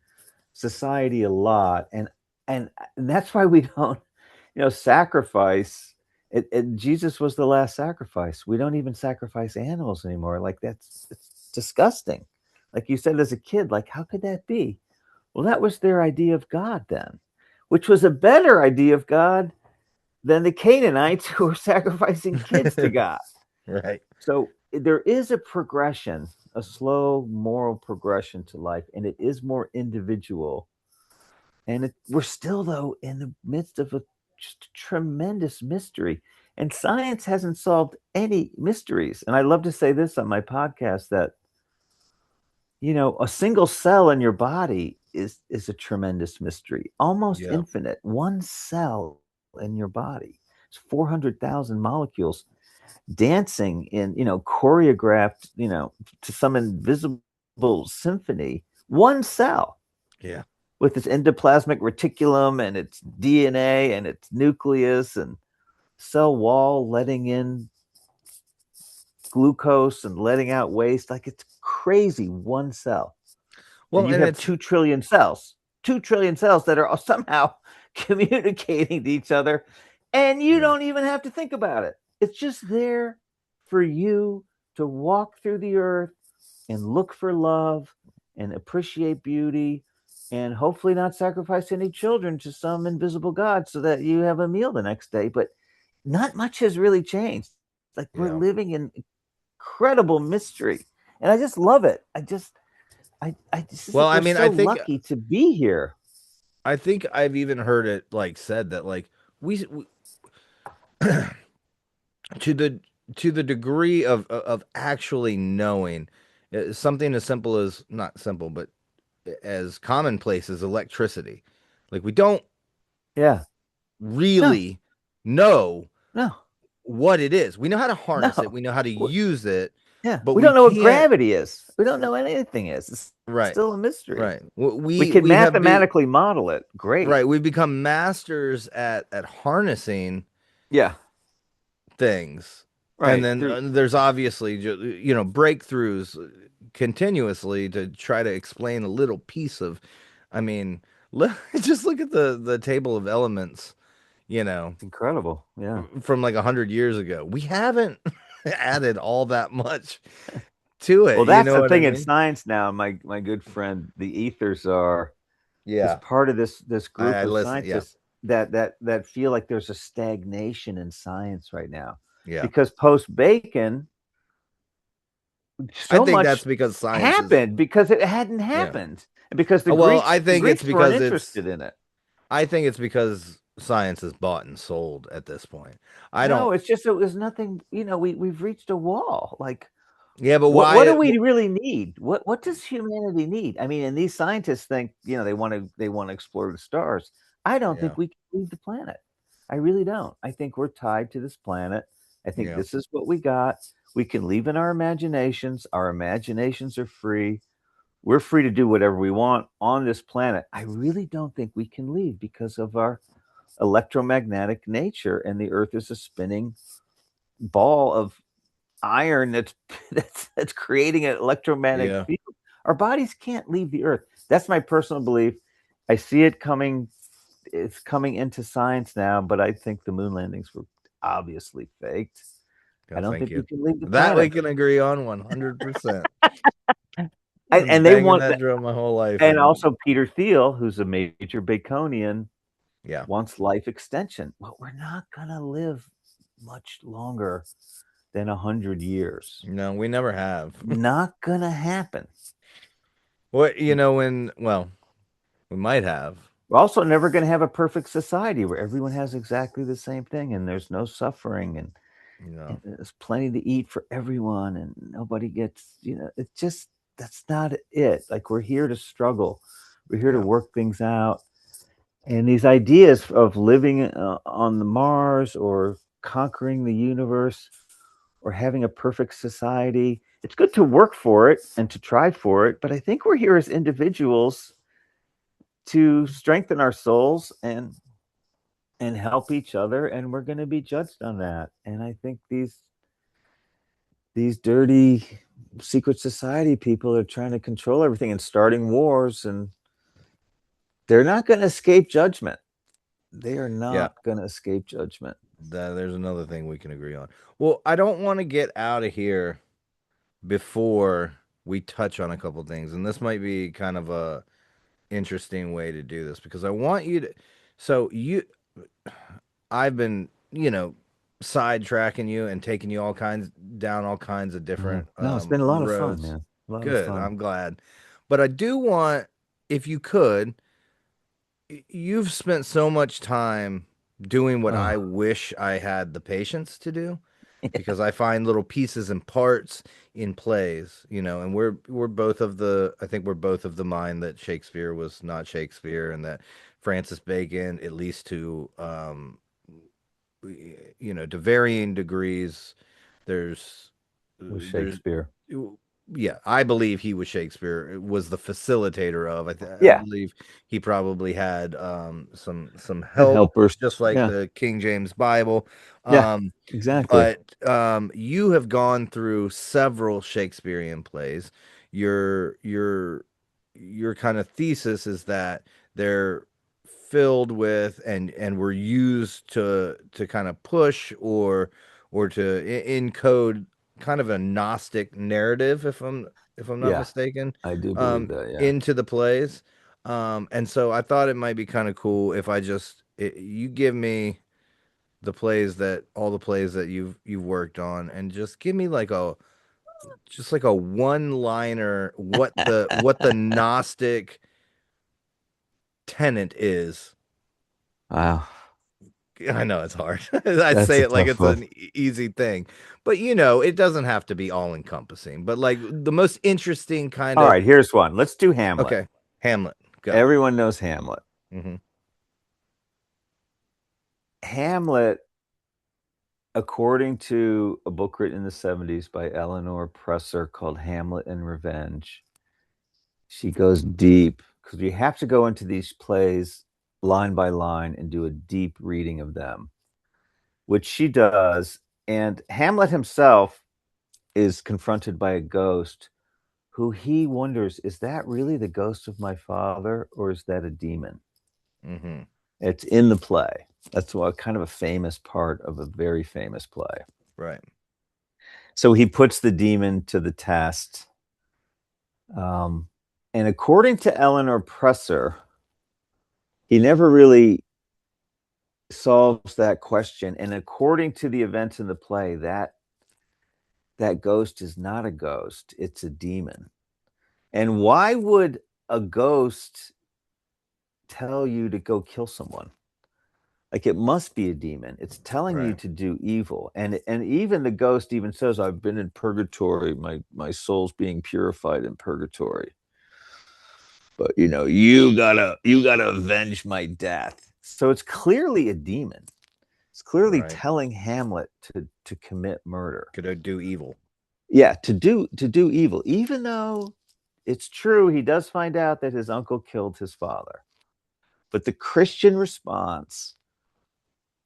S2: society a lot. And that's why we don't, sacrifice Jesus was the last sacrifice. We don't even sacrifice animals anymore. Like it's disgusting. Like you said as a kid, like how could that be? Well, that was their idea of God then, which was a better idea of God than the Canaanites who were sacrificing kids to God.
S1: right.
S2: So there is a progression, a slow moral progression to life, and it is more individual. And we're still, though, in the midst of a just tremendous mystery. And science hasn't solved any mysteries. And I love to say this on my podcast that, a single cell in your body is a tremendous mystery, almost
S1: Yeah,
S2: infinite. One cell in your body, it's 400,000 molecules dancing in, choreographed, to some invisible symphony. One cell
S1: yeah,
S2: with its endoplasmic reticulum and its DNA and its nucleus and cell wall letting in glucose and letting out waste. Like it's crazy. One cell. And
S1: well,
S2: you
S1: and
S2: have
S1: it's
S2: 2 trillion cells, 2 trillion cells that are somehow communicating to each other. And you
S1: yeah,
S2: don't even have to think about it. It's just there for you to walk through the earth and look for love and appreciate beauty and hopefully not sacrifice any children to some invisible God so that you have a meal the next day. But not much has really changed. Like we're
S1: yeah.
S2: living in incredible mystery. And I just love it. I just
S1: Well,
S2: like
S1: I
S2: we're
S1: mean,
S2: so lucky to be here.
S1: I think I've even heard it like said that like we to the to the degree of actually knowing something as simple as not simple but as commonplace as electricity, like we don't
S2: Yeah. No,
S1: really know
S2: no,
S1: what it is. We know how to harness it,
S2: no.
S1: we know how to use it,
S2: Yeah.
S1: but
S2: We
S1: we
S2: don't know what
S1: can't.
S2: gravity is. We don't know anything is. It's
S1: Right,
S2: still a mystery.
S1: right.
S2: We can
S1: We have be
S2: mathematically model it. Great.
S1: right. We've become masters at harnessing
S2: Yeah.
S1: things. And
S2: Right.
S1: then
S2: Through
S1: there's obviously breakthroughs continuously to try to explain a little piece of. I mean, just look at the table of elements. You know,
S2: incredible. Yeah.
S1: from like 100 years ago, we haven't added all that much to
S2: Well,
S1: it. You
S2: that's
S1: know
S2: the
S1: what I
S2: thing in
S1: mean?
S2: science now. My good friend, the ethers is
S1: Yeah,
S2: part of this group
S1: I
S2: of
S1: listen. Yeah,
S2: scientists that feel like there's a stagnation in science right now
S1: yeah.
S2: because post Bacon,
S1: I
S2: so
S1: think
S2: much
S1: that's because science is.
S2: happened because it hadn't
S1: Yeah.
S2: happened and because the
S1: Well,
S2: Greeks the Greeks weren't interested in it.
S1: I think it's because science is bought and sold at this point. I
S2: No,
S1: don't.
S2: it's just it was nothing. We've reached a wall. Like
S1: Yeah, but
S2: what do
S1: why?
S2: we really need? What does humanity need? I mean, and these scientists think they want to explore the stars. I don't
S1: Yeah,
S2: think we can leave the planet. I really don't. I think we're tied to this planet. I think
S1: yeah.
S2: this is what we got. We can leave in our imaginations. Our imaginations are free. We're free to do whatever we want on this planet. I really don't think we can leave because of our electromagnetic nature, and the Earth is a spinning ball of iron that's creating an electromagnetic
S1: Yeah,
S2: field. Our bodies can't leave the earth. That's my personal belief. I see it coming. It's coming into science now, but I think the moon landings were obviously faked. I
S1: yeah,
S2: don't
S1: thank
S2: think we
S1: you.
S2: can leave the
S1: That we
S2: planet.
S1: can agree on 100%. I've been
S2: And they
S1: banging
S2: want,
S1: that drum my whole life,
S2: and
S1: and
S2: also Peter Thiel, who's a major Baconian,
S1: yeah,
S2: wants life extension. Well, we're not gonna live much longer than 100 years.
S1: no, we never have.
S2: Not gonna happen.
S1: What when well, we might have.
S2: We're also never going to have a perfect society where everyone has exactly the same thing and there's no suffering
S1: You
S2: and
S1: know,
S2: there's plenty to eat for everyone and nobody gets, it's just, that's not it. Like, we're here to struggle, we're here to
S1: yeah,
S2: work things out. And these ideas of living on the Mars or conquering the universe or having a perfect society, it's good to work for it and to try for it. But I think we're here as individuals to strengthen our souls and help each other, and we're going to be judged on that. And I think these dirty secret society people are trying to control everything and starting wars, and they're not going to escape judgment. They are
S1: yeah.
S2: not going to escape judgment.
S1: There's another thing we can agree on. Well, I don't want to get out of here before we touch on a couple things, and this might be kind of a interesting way to do this because I want you to. So I've been, sidetracking you and taking you all kinds down all kinds of different
S2: No, it's been a lot of fun,
S1: roads.
S2: man. A lot of
S1: Good,
S2: fun.
S1: I'm glad. But I do want, if you could, you've spent so much time doing what I
S2: Oh,
S1: wish I had the patience to do because I find little pieces and parts in plays, and we're both of the I think we're both of the mind that Shakespeare was not Shakespeare and that Francis Bacon, at least to varying degrees, there's
S2: with
S1: there's
S2: Shakespeare.
S1: yeah, I believe he was Shakespeare, was the facilitator of. I
S2: Yeah,
S1: believe he probably had some
S2: had
S1: help,
S2: helpers.
S1: just like
S2: Yeah,
S1: the King James Bible.
S2: yeah,
S1: Um,
S2: exactly.
S1: but you have gone through several Shakespearean plays. Your your your kind of thesis is that they're filled with and were used to kind of push or to encode kind of a Gnostic narrative, if I'm not
S2: Yeah,
S1: mistaken,
S2: I do believe that. Yeah.
S1: into the plays. And so I thought it might be kind of cool if you give me all the plays that you've worked on, and just give me like a one liner what the Gnostic tenet is.
S2: Wow,
S1: I know it's hard. I'd
S2: that's
S1: say
S2: a
S1: it like
S2: tough
S1: it's
S2: one.
S1: an easy thing, but it doesn't have to be all encompassing. But like the most interesting kind
S2: All
S1: of.
S2: right, here's one. Let's do Hamlet.
S1: Okay, Hamlet, go.
S2: Everyone knows Hamlet.
S1: Hmm.
S2: Hamlet, according to a book written in the 70s by Eleanor Presser called Hamlet and Revenge, she goes deep because you have to go into these plays line by line and do a deep reading of them, which she does. And Hamlet himself is confronted by a ghost who he wonders, is that really the ghost of my father or is that a demon?
S1: Hmm.
S2: It's in the play. That's what kind of a famous part of a very famous play.
S1: Right.
S2: So he puts the demon to the test. Um, and according to Eleanor Presser, he never really solves that question. And according to the events in the play, that ghost is not a ghost, it's a demon. And why would a ghost tell you to go kill someone? Like, it must be a demon. It's telling you
S1: Right.
S2: to do evil. And even the ghost even says, I've been in purgatory. My soul's being purified in purgatory. But you gotta avenge my death. So it's clearly a demon. It's clearly
S1: Right.
S2: telling Hamlet to commit murder.
S1: Could I do evil?
S2: Yeah, to do evil, even though it's true he does find out that his uncle killed his father. But the Christian response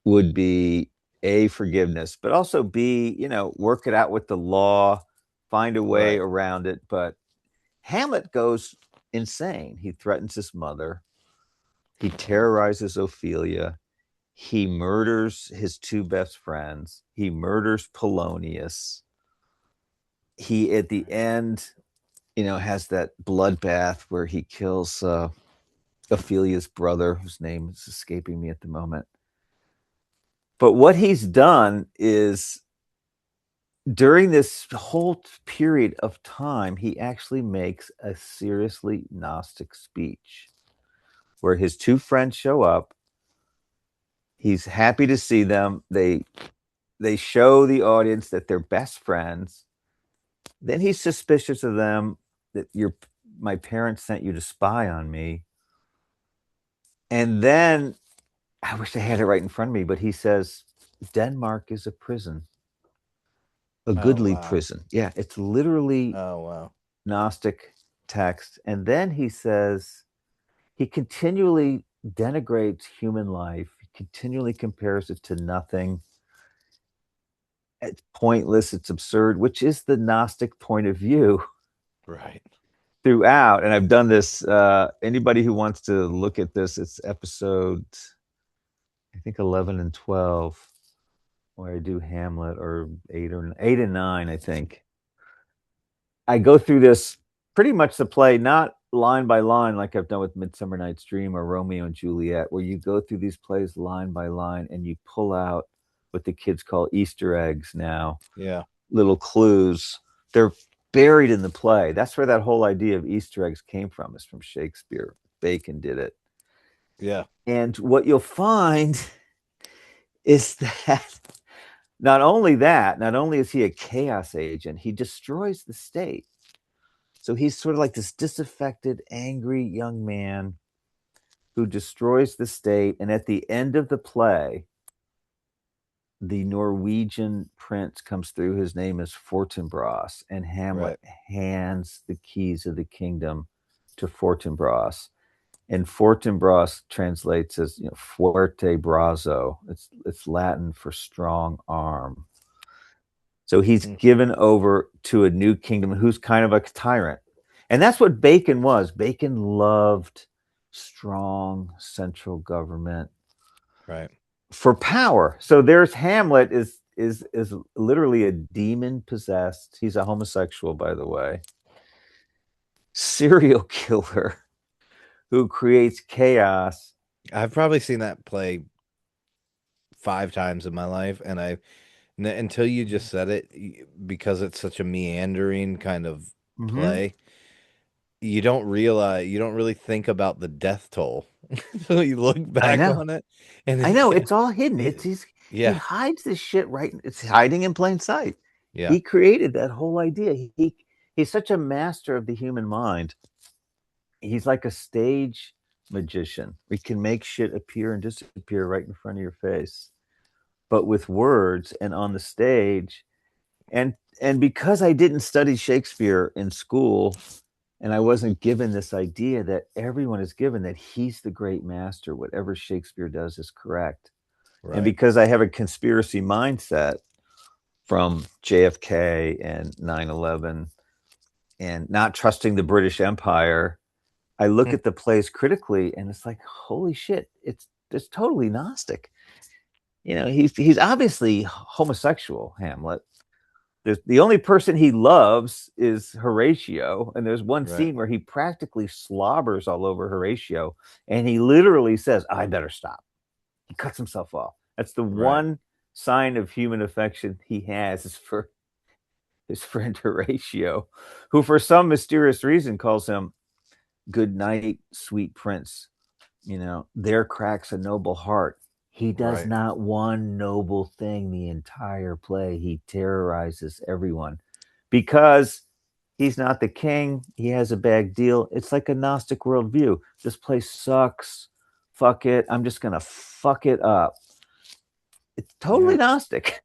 S2: would be A, forgiveness, but also B, work it out with the law, find a way
S1: Right.
S2: around it. But Hamlet goes insane. He threatens his mother. He terrorizes Ophelia. He murders his two best friends. He murders Polonius. He, at the end, has that bloodbath where he kills Ophelia's brother, whose name is escaping me at the moment. But what he's done is during this whole period of time, he actually makes a seriously Gnostic speech where his two friends show up. He's happy to see them. They show the audience that they're best friends. Then he's suspicious of them, that my parents sent you to spy on me. And then I wish I had it right in front of me, but he says Denmark is a prison, a
S1: Oh
S2: goodly
S1: wow.
S2: prison. Yeah, it's literally
S1: Oh wow.
S2: Gnostic text. And then he says he continually denigrates human life. He continually compares it to nothing. It's pointless. It's absurd, which is the Gnostic point of view
S1: Right.
S2: throughout. And I've done this. Anybody who wants to look at this, it's episode, I think, 11 and 12, where I do Hamlet, or 8 and 9, I think. I go through this pretty much the play, not line by line like I've done with Midsummer Night's Dream or Romeo and Juliet, where you go through these plays line by line and you pull out what the kids call Easter eggs now,
S1: Yeah.
S2: little clues. They're buried in the play. That's where that whole idea of Easter eggs came from, is from Shakespeare. Bacon did it.
S1: Yeah.
S2: And what you'll find is that not only is he a chaos agent, he destroys the state. So he's sort of like this disaffected, angry young man who destroys the state. And at the end of the play, the Norwegian prince comes through. His name is Fortinbras, and Hamlet
S1: Right.
S2: hands the keys of the kingdom to Fortinbras. And Fortinbras translates as, fuerte brazo. It's Latin for strong arm. So he's
S1: Mm.
S2: given over to a new kingdom who's kind of a tyrant. And that's what Bacon was. Bacon loved strong central government
S1: Right.
S2: for power. So there's Hamlet is literally a demon possessed. He's a homosexual, by the way. Serial killer who creates chaos.
S1: I've probably seen that play 5 times in my life, and until you just said it, because it's such a meandering kind of
S2: Mm-hmm.
S1: play, you don't really think about the death toll. So you look
S2: I
S1: back
S2: know.
S1: on it, and
S2: I know. It's all hidden.
S1: it,
S2: He
S1: yeah,
S2: hides this shit right. It's hiding in plain sight.
S1: yeah,
S2: He created that whole idea. He's such a master of the human mind. He's like a stage magician. We can make shit appear and disappear right in front of your face, but with words and on the stage. And because I didn't study Shakespeare in school, and I wasn't given this idea that everyone is given, that he's the great master, whatever Shakespeare does is correct. And
S1: right.
S2: because I have a conspiracy mindset from JFK and 9/11 and not trusting the British Empire, I look
S1: Hmm.
S2: at the plays critically and it's like, holy shit, it's totally Gnostic. He's obviously homosexual, Hamlet. The only person he loves is Horatio, and there's one
S1: Right,
S2: scene where he practically slobbers all over Horatio, and he literally says, "I better stop." He cuts himself off. That's the
S1: right.
S2: one sign of human affection he has, is for his friend Horatio, who for some mysterious reason calls him "Good night, sweet prince." There cracks a noble heart. He does
S1: Right.
S2: not one noble thing the entire play. He terrorizes everyone because he's not the king. He has a bad deal. It's like a Gnostic worldview. This place sucks. Fuck it. I'm just going to fuck it up. It's totally
S1: Yeah.
S2: Gnostic.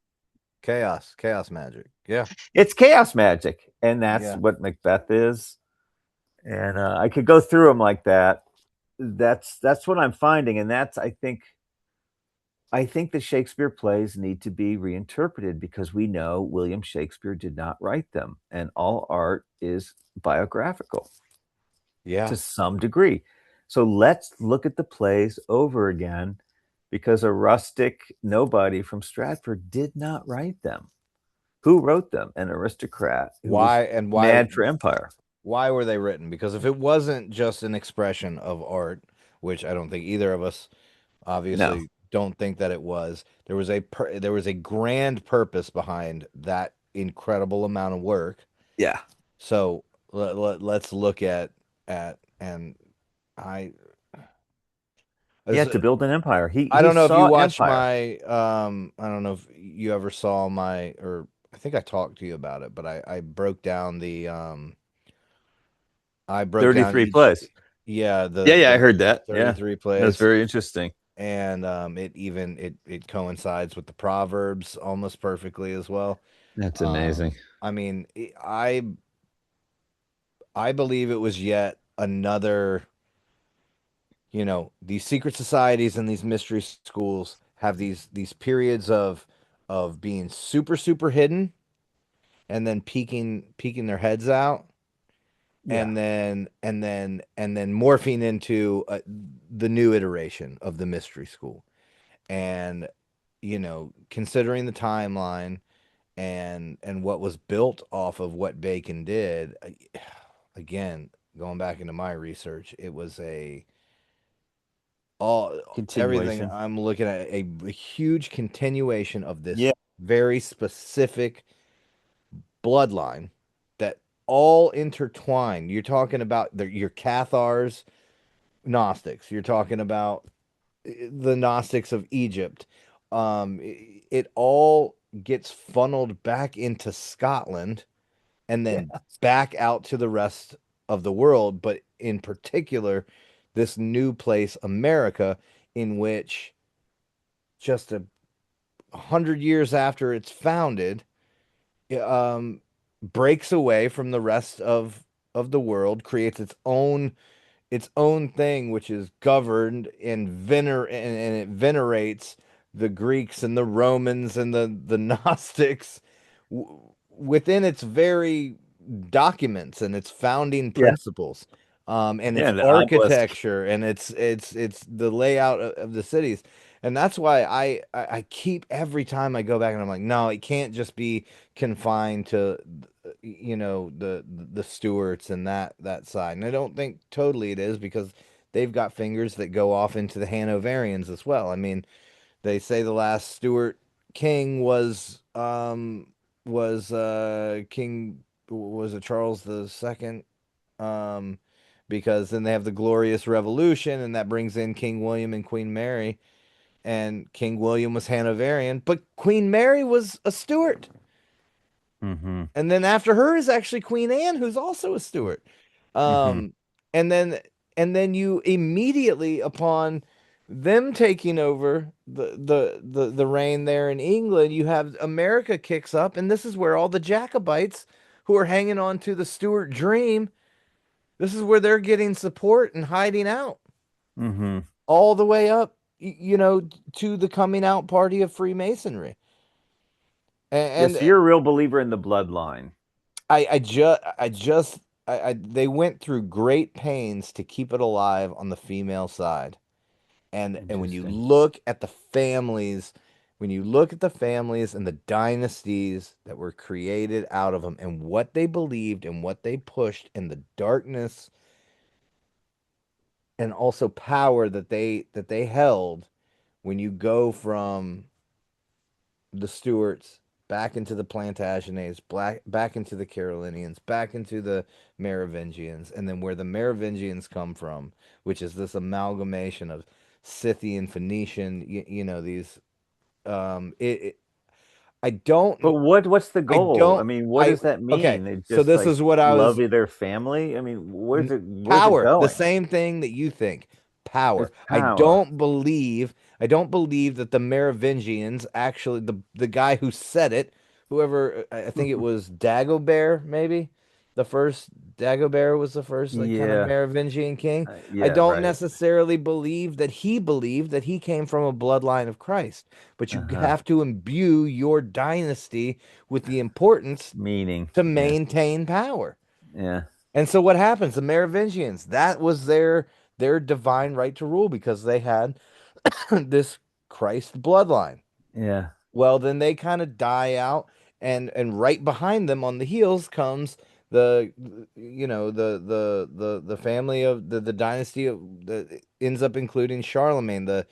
S1: Chaos magic. Yeah,
S2: It's chaos magic. And that's
S1: yeah.
S2: what Macbeth is. And I could go through them like that. That's what I'm finding. And that's, I think, I think the Shakespeare plays need to be reinterpreted because we know William Shakespeare did not write them, and all art is biographical
S1: Yeah.
S2: to some degree. So let's look at the plays over again because a rustic nobody from Stratford did not write them. Who wrote them? An aristocrat who was
S1: Why and
S2: mad for empire.
S1: why were they written? Because if it wasn't just an expression of art, which I don't think either of us
S2: No.
S1: obviously don't think that it was, there was a grand purpose behind that incredible amount of work.
S2: Yeah.
S1: So let's look at and I
S2: Yeah,
S1: as
S2: to build an empire. He
S1: I
S2: he
S1: don't know if you
S2: saw
S1: watched
S2: empire.
S1: my I don't know if you ever saw my or I think I talked to you about it, but I broke down the I broke down
S2: 33
S1: each
S2: plays.
S1: yeah,
S2: Yeah, yeah, I
S1: the
S2: heard that. Yeah.
S1: 33
S2: That's
S1: plays
S2: very interesting.
S1: and it coincides with the Proverbs almost perfectly as well.
S2: That's amazing.
S1: I mean, I believe it was yet another, these secret societies and these mystery schools have these periods of being super super hidden and then peeking their heads out
S2: Yeah.
S1: and then morphing into the new iteration of the mystery school. And considering the timeline and what was built off of what Bacon did, again, going back into my research, it was a all everything
S2: Continuation.
S1: I'm looking at a huge continuation of this
S2: Yeah.
S1: very specific bloodline that all intertwined. You're talking about your Cathars, Gnostics. You're talking about the Gnostics of Egypt. It all gets funneled back into Scotland and
S2: Yeah.
S1: then back out to the rest of the world, but in particular, this new place, America, in which just 100 years after it's founded, um, breaks away from the rest of the world, creates its own thing, which is governed and it venerates the Greeks and the Romans and the Gnostics within its very documents and its founding
S2: Yeah.
S1: principles, and its
S2: Yeah. The obelisk.
S1: architecture and its the layout of the cities. And that's why I keep every time I go back and I'm like, no, it can't just be confined to the Stuarts and that side. And I don't think totally it is because they've got fingers that go off into the Hanoverians as well. I mean, they say the last Stuart king was King was it Charles the Second? Because then they have the Glorious Revolution, and that brings in King William and Queen Mary. And King William was Hanoverian, but Queen Mary was a Stuart.
S2: Mm-hmm.
S1: And then after her is actually Queen Anne, who's also a Stuart.
S2: Mm-hmm.
S1: Um, and then you immediately upon them taking over the reign there in England, you have America kicks up, and this is where all the Jacobites who are hanging on to the Stuart dream, this is where they're getting support and hiding out
S2: Mm-hmm.
S1: all the way up, to the coming out party of Freemasonry.
S2: Yeah.
S1: And
S2: So you're a real believer in the bloodline.
S1: they went through great pains to keep it alive on the female side. And when you
S2: Interesting.
S1: look at the families, when you look at the families and the dynasties that were created out of them and what they believed and what they pushed and the darkness and also power that they held, when you go from the Stuarts back into the Plantagenets, back into the Carolinians, back into the Merovingians, and then where the Merovingians come from, which is this amalgamation of Scythian, Phoenician, these it I
S2: But
S1: don't
S2: what's the
S1: I
S2: goal? I
S1: don't
S2: mean, what
S1: I
S2: does that
S1: okay,
S2: mean? They
S1: so
S2: just
S1: this
S2: like
S1: is what I
S2: love
S1: was
S2: their family? I mean, where's it
S1: power, the
S2: going?
S1: same thing that you think. Power.
S2: It's power.
S1: I don't believe that the Merovingians actually the guy who said it, whoever I think it was Dagobert maybe. The first Dagobert was the first like kind of
S2: Yeah,
S1: Merovingian king. I
S2: yeah,
S1: don't
S2: right.
S1: necessarily believe that he came from a bloodline of Christ, but you
S2: Uh-huh.
S1: have to imbue your dynasty with the importance
S2: Meaning,
S1: to
S2: yeah,
S1: maintain power.
S2: yeah,
S1: And so what happens? The Merovingians, that was their divine right to rule because they had this Christ bloodline.
S2: yeah.
S1: Well, then they kind of die out, and right behind them on the heels comes the the family of the dynasty of that ends up including Charlemagne, the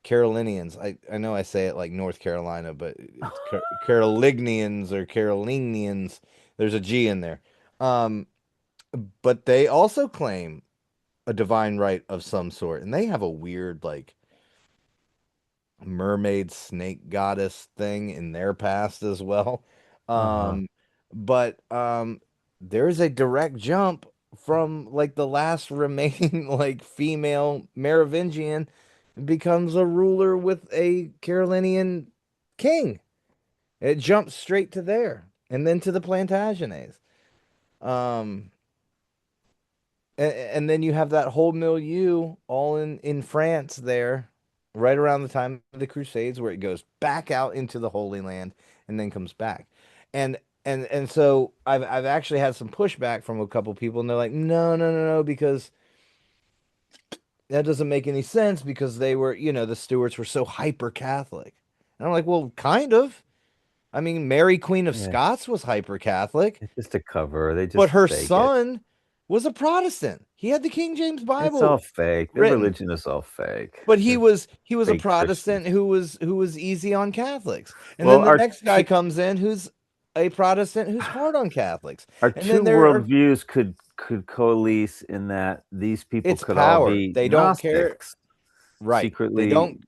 S1: Carolinians. I know I say it like North Carolina, but it's Carolinians or Carolinians. There's a G in there. Um, but they also claim a divine right of some sort, and they have a weird like mermaid snake goddess thing in their past as well.
S2: Uh-huh.
S1: Um, but there's a direct jump from like the last remaining like female Merovingian becomes a ruler with a Carolinian king. It jumps straight to there and then to the Plantagenets. Um, and then you have that whole milieu all in France there, right around the time of the Crusades, where it goes back out into the Holy Land and then comes back. And and so I've actually had some pushback from a couple people, and they're like, no, no, no, no, because that doesn't make any sense because they were, the Stuarts were so hyper Catholic. And I'm like, well, kind of. I mean, Mary Queen of
S2: Yeah.
S1: Scots was hyper Catholic.
S2: It's just a cover. They
S1: But
S2: just
S1: her
S2: fake it.
S1: son was a Protestant. He had the King James
S2: It's all
S1: Bible
S2: fake. Their
S1: written,
S2: religion is all fake.
S1: but
S2: They're
S1: he was a
S2: fake
S1: Protestant
S2: Christians.
S1: who was easy on Catholics. And
S2: Well,
S1: then the next guy comes in who's a Protestant who's hard on Catholics.
S2: our
S1: And then
S2: two
S1: there are
S2: worldviews could coalesce in that these people
S1: it's
S2: could all
S1: power.
S2: be
S1: They don't care.
S2: Gnostics,
S1: Right.
S2: secretly
S1: They don't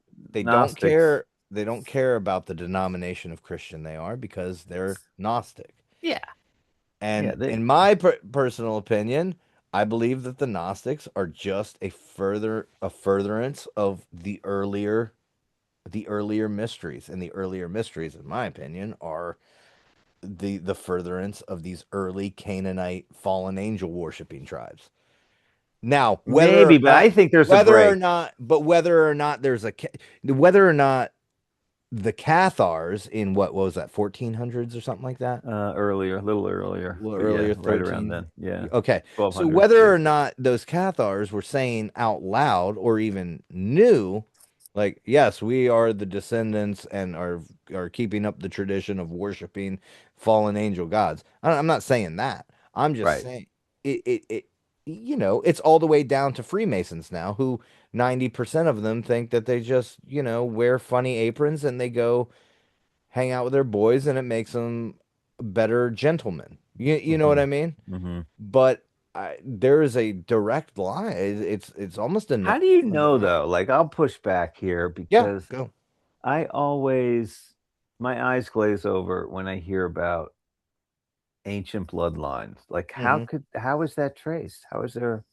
S2: Gnostics.
S1: care. They don't care about the denomination of Christian they are because they're Gnostic.
S2: Yeah, yeah.
S1: And
S2: They
S1: in my personal opinion, I believe that the Gnostics are just a furtherance of the earlier mysteries, and the earlier mysteries, in my opinion, are the furtherance of these early Canaanite fallen angel worshiping tribes. Now,
S2: maybe, but I think there's a break.
S1: whether or not whether or not the Cathars in what was that 1400s or something like that,
S2: Earlier, a little earlier,
S1: a little
S2: but yeah,
S1: earlier,
S2: right around
S1: 13.
S2: then. Yeah,
S1: Okay. So
S2: 1200s.
S1: whether
S2: Yeah,
S1: or not those Cathars were saying out loud or even knew, like, yes, we are the descendants and are keeping up the tradition of worshiping fallen angel gods. I'm not saying that. I'm just
S2: right.
S1: saying it it's all the way down to Freemasons now, who 90% of them think that they just, wear funny aprons and they go hang out with their boys and it makes them better gentlemen. You know what
S2: Hmm.
S1: I mean?
S2: Hmm.
S1: But there is a direct line. It's almost
S2: How do you
S1: an
S2: know though? Like, I'll push back here
S1: yeah,
S2: because
S1: go.
S2: I always my eyes glaze over when I hear about ancient bloodlines. Like,
S1: Hmm.
S2: how is that traced? How is there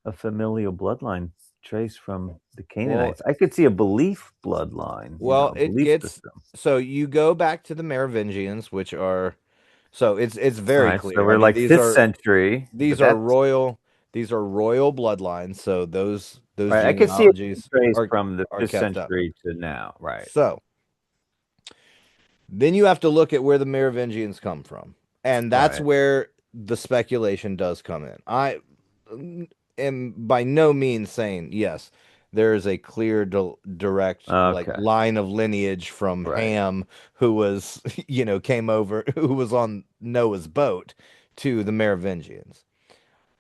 S2: a familial bloodline traced from the
S1: Well,
S2: Canaanites? I could see a belief bloodline, a
S1: it
S2: belief
S1: gets
S2: system.
S1: so you go back to the Merovingians, which are so it's
S2: All
S1: very
S2: right, so
S1: clear. I
S2: we're
S1: mean,
S2: like fifth century, but that's
S1: these are royal bloodlines, so those
S2: right. I could see it being
S1: genealogies
S2: traced from the
S1: are
S2: fifth
S1: kept up.
S2: century to now, right?
S1: So then you have to look at where the Merovingians come from. And that's
S2: Right.
S1: where the speculation does come in. I am by no means saying, yes, there is a clear, direct, like
S2: Okay.
S1: line of lineage from
S2: Right.
S1: Ham, who was, came over, who was on Noah's boat to the Merovingians.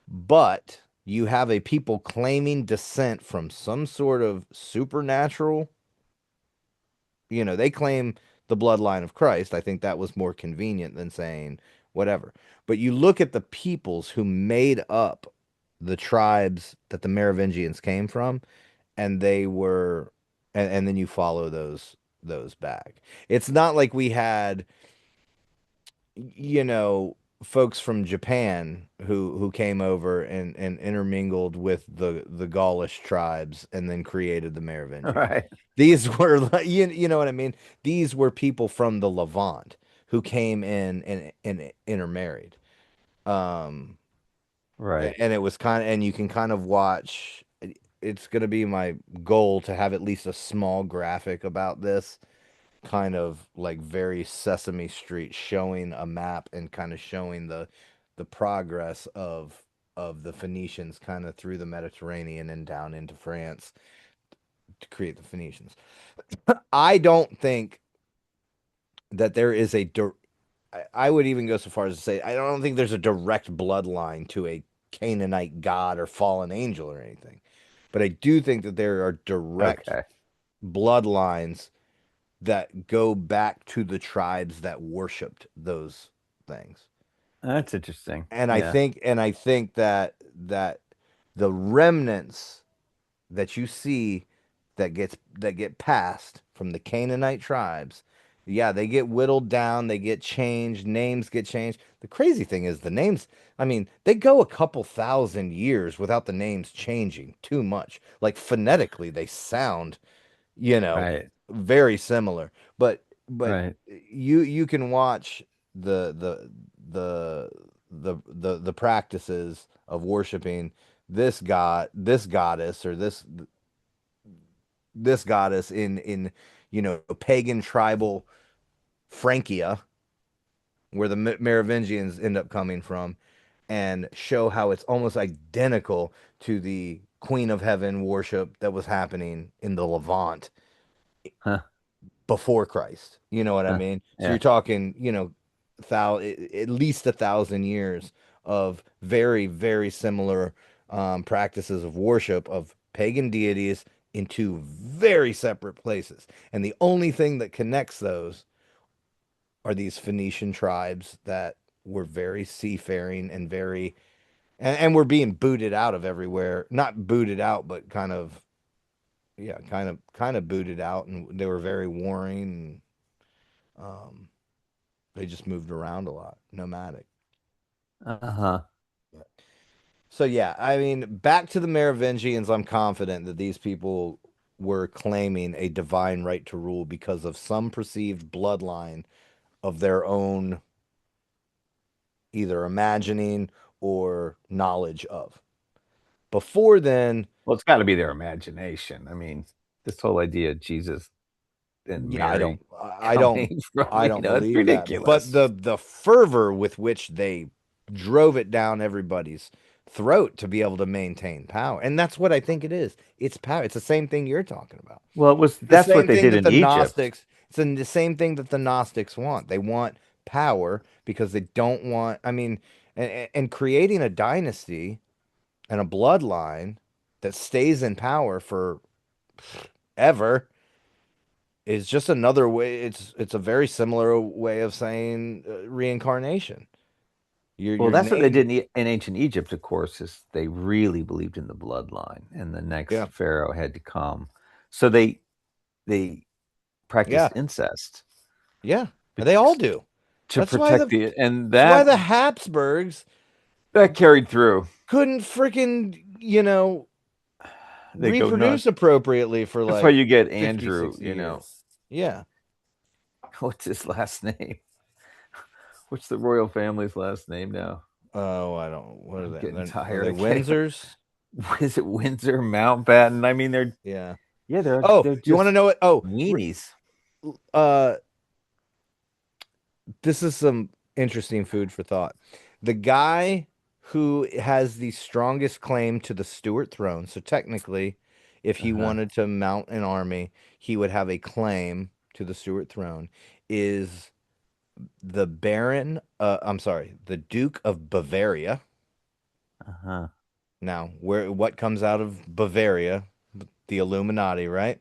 S1: But you have a people claiming descent from some sort of supernatural, they claim the bloodline of Christ. I think that was more convenient than saying whatever. But you look at the peoples who made up the tribes that the Merovingians came from, and they were, and then you follow those back. It's not like we had, folks from Japan who came over and intermingled with the Gaulish tribes and then created the Merovingians.
S2: Right.
S1: These were like you know what I mean? These were people from the Levant who came in and intermarried. Um,
S2: Right.
S1: and it was kind of, and you can kind of watch. It's going to be my goal to have at least a small graphic about this, kind of like very Sesame Street, showing a map and kind of showing the progress of the Phoenicians kind of through the Mediterranean and down into France to create the Phoenicians. I don't think that there is I would even go so far as to say I don't think there's a direct bloodline to a Canaanite god or fallen angel or anything. But I do think that there are direct
S2: Okay.
S1: bloodlines that go back to the tribes that worshipped those things.
S2: That's interesting.
S1: And
S2: Yeah.
S1: I think that the remnants that you see that get passed from the Canaanite tribes, yeah, they get whittled down, they get changed, names get changed. The crazy thing is the names, I mean, they go a couple thousand years without the names changing too much. Like phonetically, they sound, you know,
S2: Right.
S1: very similar. But
S2: Right.
S1: you can watch the the the practices of worshiping this god, this goddess, or this goddess in pagan tribal Francia, where the Merovingians end up coming from, and show how it's almost identical to the Queen of Heaven worship that was happening in the Levant
S2: Huh.
S1: before Christ. You know what I
S2: Huh.
S1: mean? So you're
S2: Yeah.
S1: talking, at least 1,000 years of very, very similar practices of worship of pagan deities in two very separate places. And the only thing that connects those are these Phoenician tribes that were very seafaring and and were being booted out of everywhere. Not booted out, but kind of, yeah, kind of booted out, and they were very warring. Um, they just moved around a lot, nomadic.
S2: Uh-huh.
S1: So yeah, I mean, back to the Merovingians, I'm confident that these people were claiming a divine right to rule because of some perceived bloodline of their own, either imagining or knowledge of. Before then,
S2: Well, it's got to be their imagination. I mean, this whole idea of Jesus and
S1: yeah, I don't,
S2: Mary
S1: I don't,
S2: coming from,
S1: I don't
S2: it's
S1: believe that. But
S2: ridiculous.
S1: the fervor with which they drove it down everybody's throat to be able to maintain power, and that's what I think it is. It's power. It's the same thing you're talking about.
S2: Well, it was
S1: The
S2: that's what
S1: same
S2: they
S1: thing
S2: did
S1: that
S2: in
S1: the
S2: Egypt.
S1: Gnostics. The same thing that the Gnostics want. They want power because they don't want. I mean, and creating a dynasty and a bloodline that stays in power forever is just another way. It's a very similar way of saying reincarnation.
S2: Well,
S1: Your
S2: that's what they
S1: name,
S2: did in ancient Egypt, of course, is they really believed in the bloodline, and the
S1: yeah,
S2: next pharaoh had to come. So they
S1: yeah,
S2: practiced incest
S1: yeah. They all
S2: because,
S1: do.
S2: to
S1: That's why
S2: protect the and
S1: that's why
S2: that
S1: the Habsburgs
S2: that carried through.
S1: couldn't freaking
S2: They go
S1: reproduce
S2: nuts.
S1: appropriately for
S2: That's why
S1: like
S2: you get
S1: 50,
S2: Andrew,
S1: 60 years. Yeah.
S2: what's his last name? What's the royal family's last name now?
S1: Oh, I don't. What are
S2: I'm
S1: they?
S2: getting
S1: Are they
S2: tired. I can't.
S1: Windsors?
S2: Is it Windsor, Mountbatten? I mean, they're
S1: Yeah.
S2: yeah, they're
S1: Oh,
S2: they're
S1: you want to
S2: just
S1: know what? Oh,
S2: weenies.
S1: uh, this is some interesting food for thought. The guy who has the strongest claim to the Stuart throne, so technically, if he
S2: Uh-huh.
S1: wanted to mount an army, he would have a claim to the Stuart throne, is the Baron, I'm sorry, the Duke of Bavaria.
S2: Uh-huh.
S1: Now, what comes out of Bavaria? The Illuminati, right?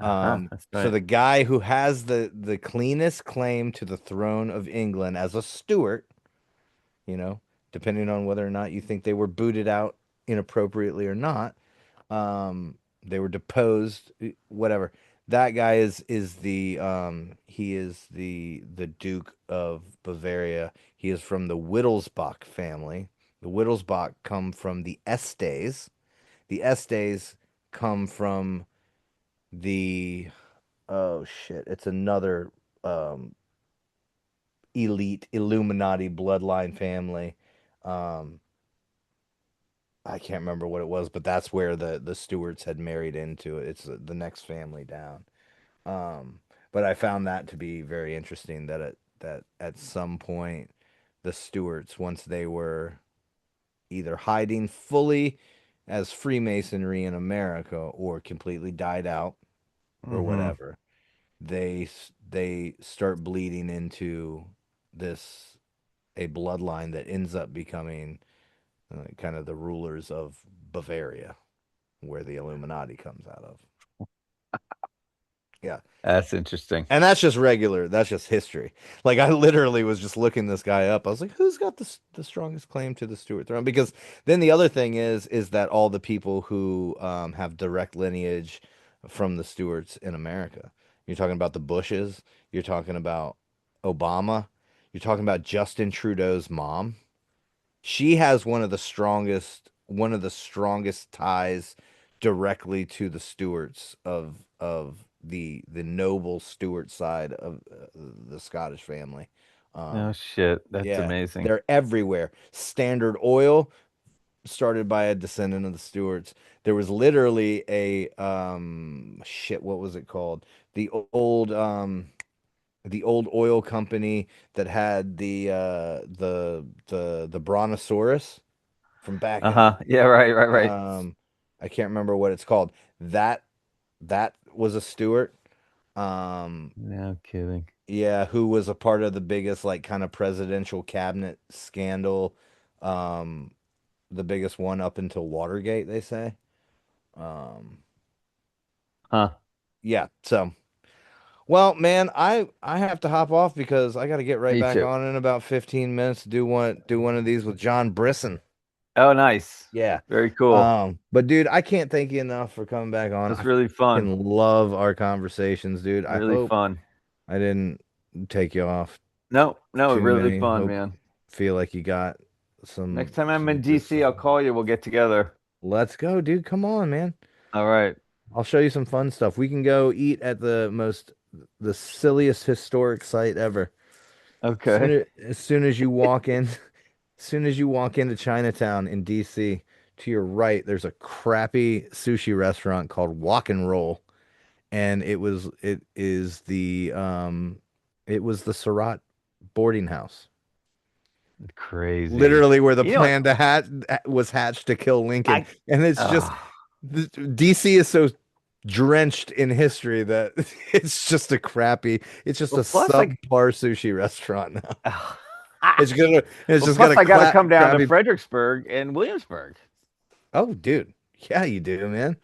S2: Uh-huh. That's
S1: So
S2: right.
S1: the guy who has the cleanest claim to the throne of England as a Stuart, you know, depending on whether or not you think they were booted out inappropriately or not, they were deposed, whatever. That guy is the he is the Duke of Bavaria. He is from the Wittelsbach family. The Wittelsbach come from the Estes. The Estes come from the oh shit, it's another um elite Illuminati bloodline family. Um, I can't remember what it was, but that's where the Stewarts had married into it. It's the next family down. Um, but I found that to be very interesting that at some point the Stewarts, once they were either hiding fully as Freemasonry in America or completely died out or
S2: Mm-hmm.
S1: whatever, they start bleeding into this a bloodline that ends up becoming kind of the rulers of Bavaria, where the Illuminati comes out of. Yeah.
S2: That's interesting.
S1: And that's just regular. That's just history. Like I literally was just looking this guy up. I was like, who's got the strongest claim to the Stuart throne? Because then the other thing is that all the people who have direct lineage from the Stuarts in America. You're talking about the Bushes. You're talking about Obama. You're talking about Justin Trudeau's mom. She has one of the strongest ties directly to the Stuarts of the noble Stuart side of the Scottish family.
S2: Oh
S1: Um,
S2: shit, that's
S1: yeah,
S2: amazing.
S1: they're everywhere. Standard Oil started by a descendant of the Stuarts. There was literally a shit, what was it called? The old the old oil company that had the Brontosaurus from back in the
S2: Uh-huh. Yeah, right, right, right.
S1: I can't remember what it's called. That that was a Stewart. Um
S2: No kidding.
S1: yeah, who was a part of the biggest like kind of presidential cabinet scandal. Um the biggest one up until Watergate, they say. Um
S2: Huh.
S1: yeah, so well, man, I have to hop off because I got to get right
S2: Me
S1: back
S2: too.
S1: on in about 15 minutes to do one of these with John Brisson.
S2: Oh, nice.
S1: Yeah.
S2: Very cool.
S1: But dude, I can't thank you enough for coming back on.
S2: That's
S1: I
S2: really fun.
S1: fucking love our conversations, dude. I
S2: Really
S1: hope
S2: fun.
S1: I didn't take you off
S2: No, no,
S1: too
S2: really
S1: many.
S2: fun,
S1: Hope
S2: man.
S1: feel like you got
S2: Next
S1: some
S2: time I'm
S1: some
S2: in
S1: just
S2: DC, I'll call you. We'll get together.
S1: let's go, dude. Come on, man.
S2: All right.
S1: I'll show you some fun stuff. We can go eat at the silliest historic site ever.
S2: Okay.
S1: As soon as you walk in, as soon as you walk into Chinatown in DC, to your right, there's a crappy sushi restaurant called Walk and Roll, and it was the Surratt boarding house,
S2: Crazy.
S1: literally where the
S2: You know what?
S1: plan to was hatched to kill Lincoln,
S2: I
S1: and it's just
S2: oh.
S1: DC is so drenched in history that it's just a
S2: Well, plus I
S1: subpar sushi restaurant now.
S2: ah.
S1: It's
S2: Well,
S1: just got
S2: plus
S1: a
S2: I got to come down to
S1: crappy.
S2: Fredericksburg and Williamsburg.
S1: Oh, dude. Yeah, you do, man.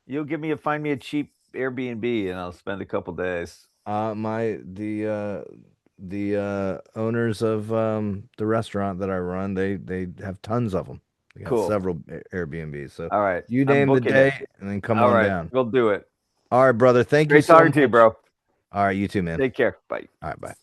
S2: You'll find me a cheap Airbnb and I'll spend a couple days.
S1: My the owners of the restaurant that I run, they have tons of them. They got
S2: Cool.
S1: several Airbnbs. So
S2: All right.
S1: you
S2: I'm
S1: name the
S2: booking it.
S1: day and then come
S2: All
S1: on
S2: right.
S1: down.
S2: We'll do it.
S1: All right, brother. Thank you
S2: Great
S1: so
S2: talking to you,
S1: much.
S2: bro.
S1: All right, you too, man.
S2: Take care. Bye.
S1: All right, bye.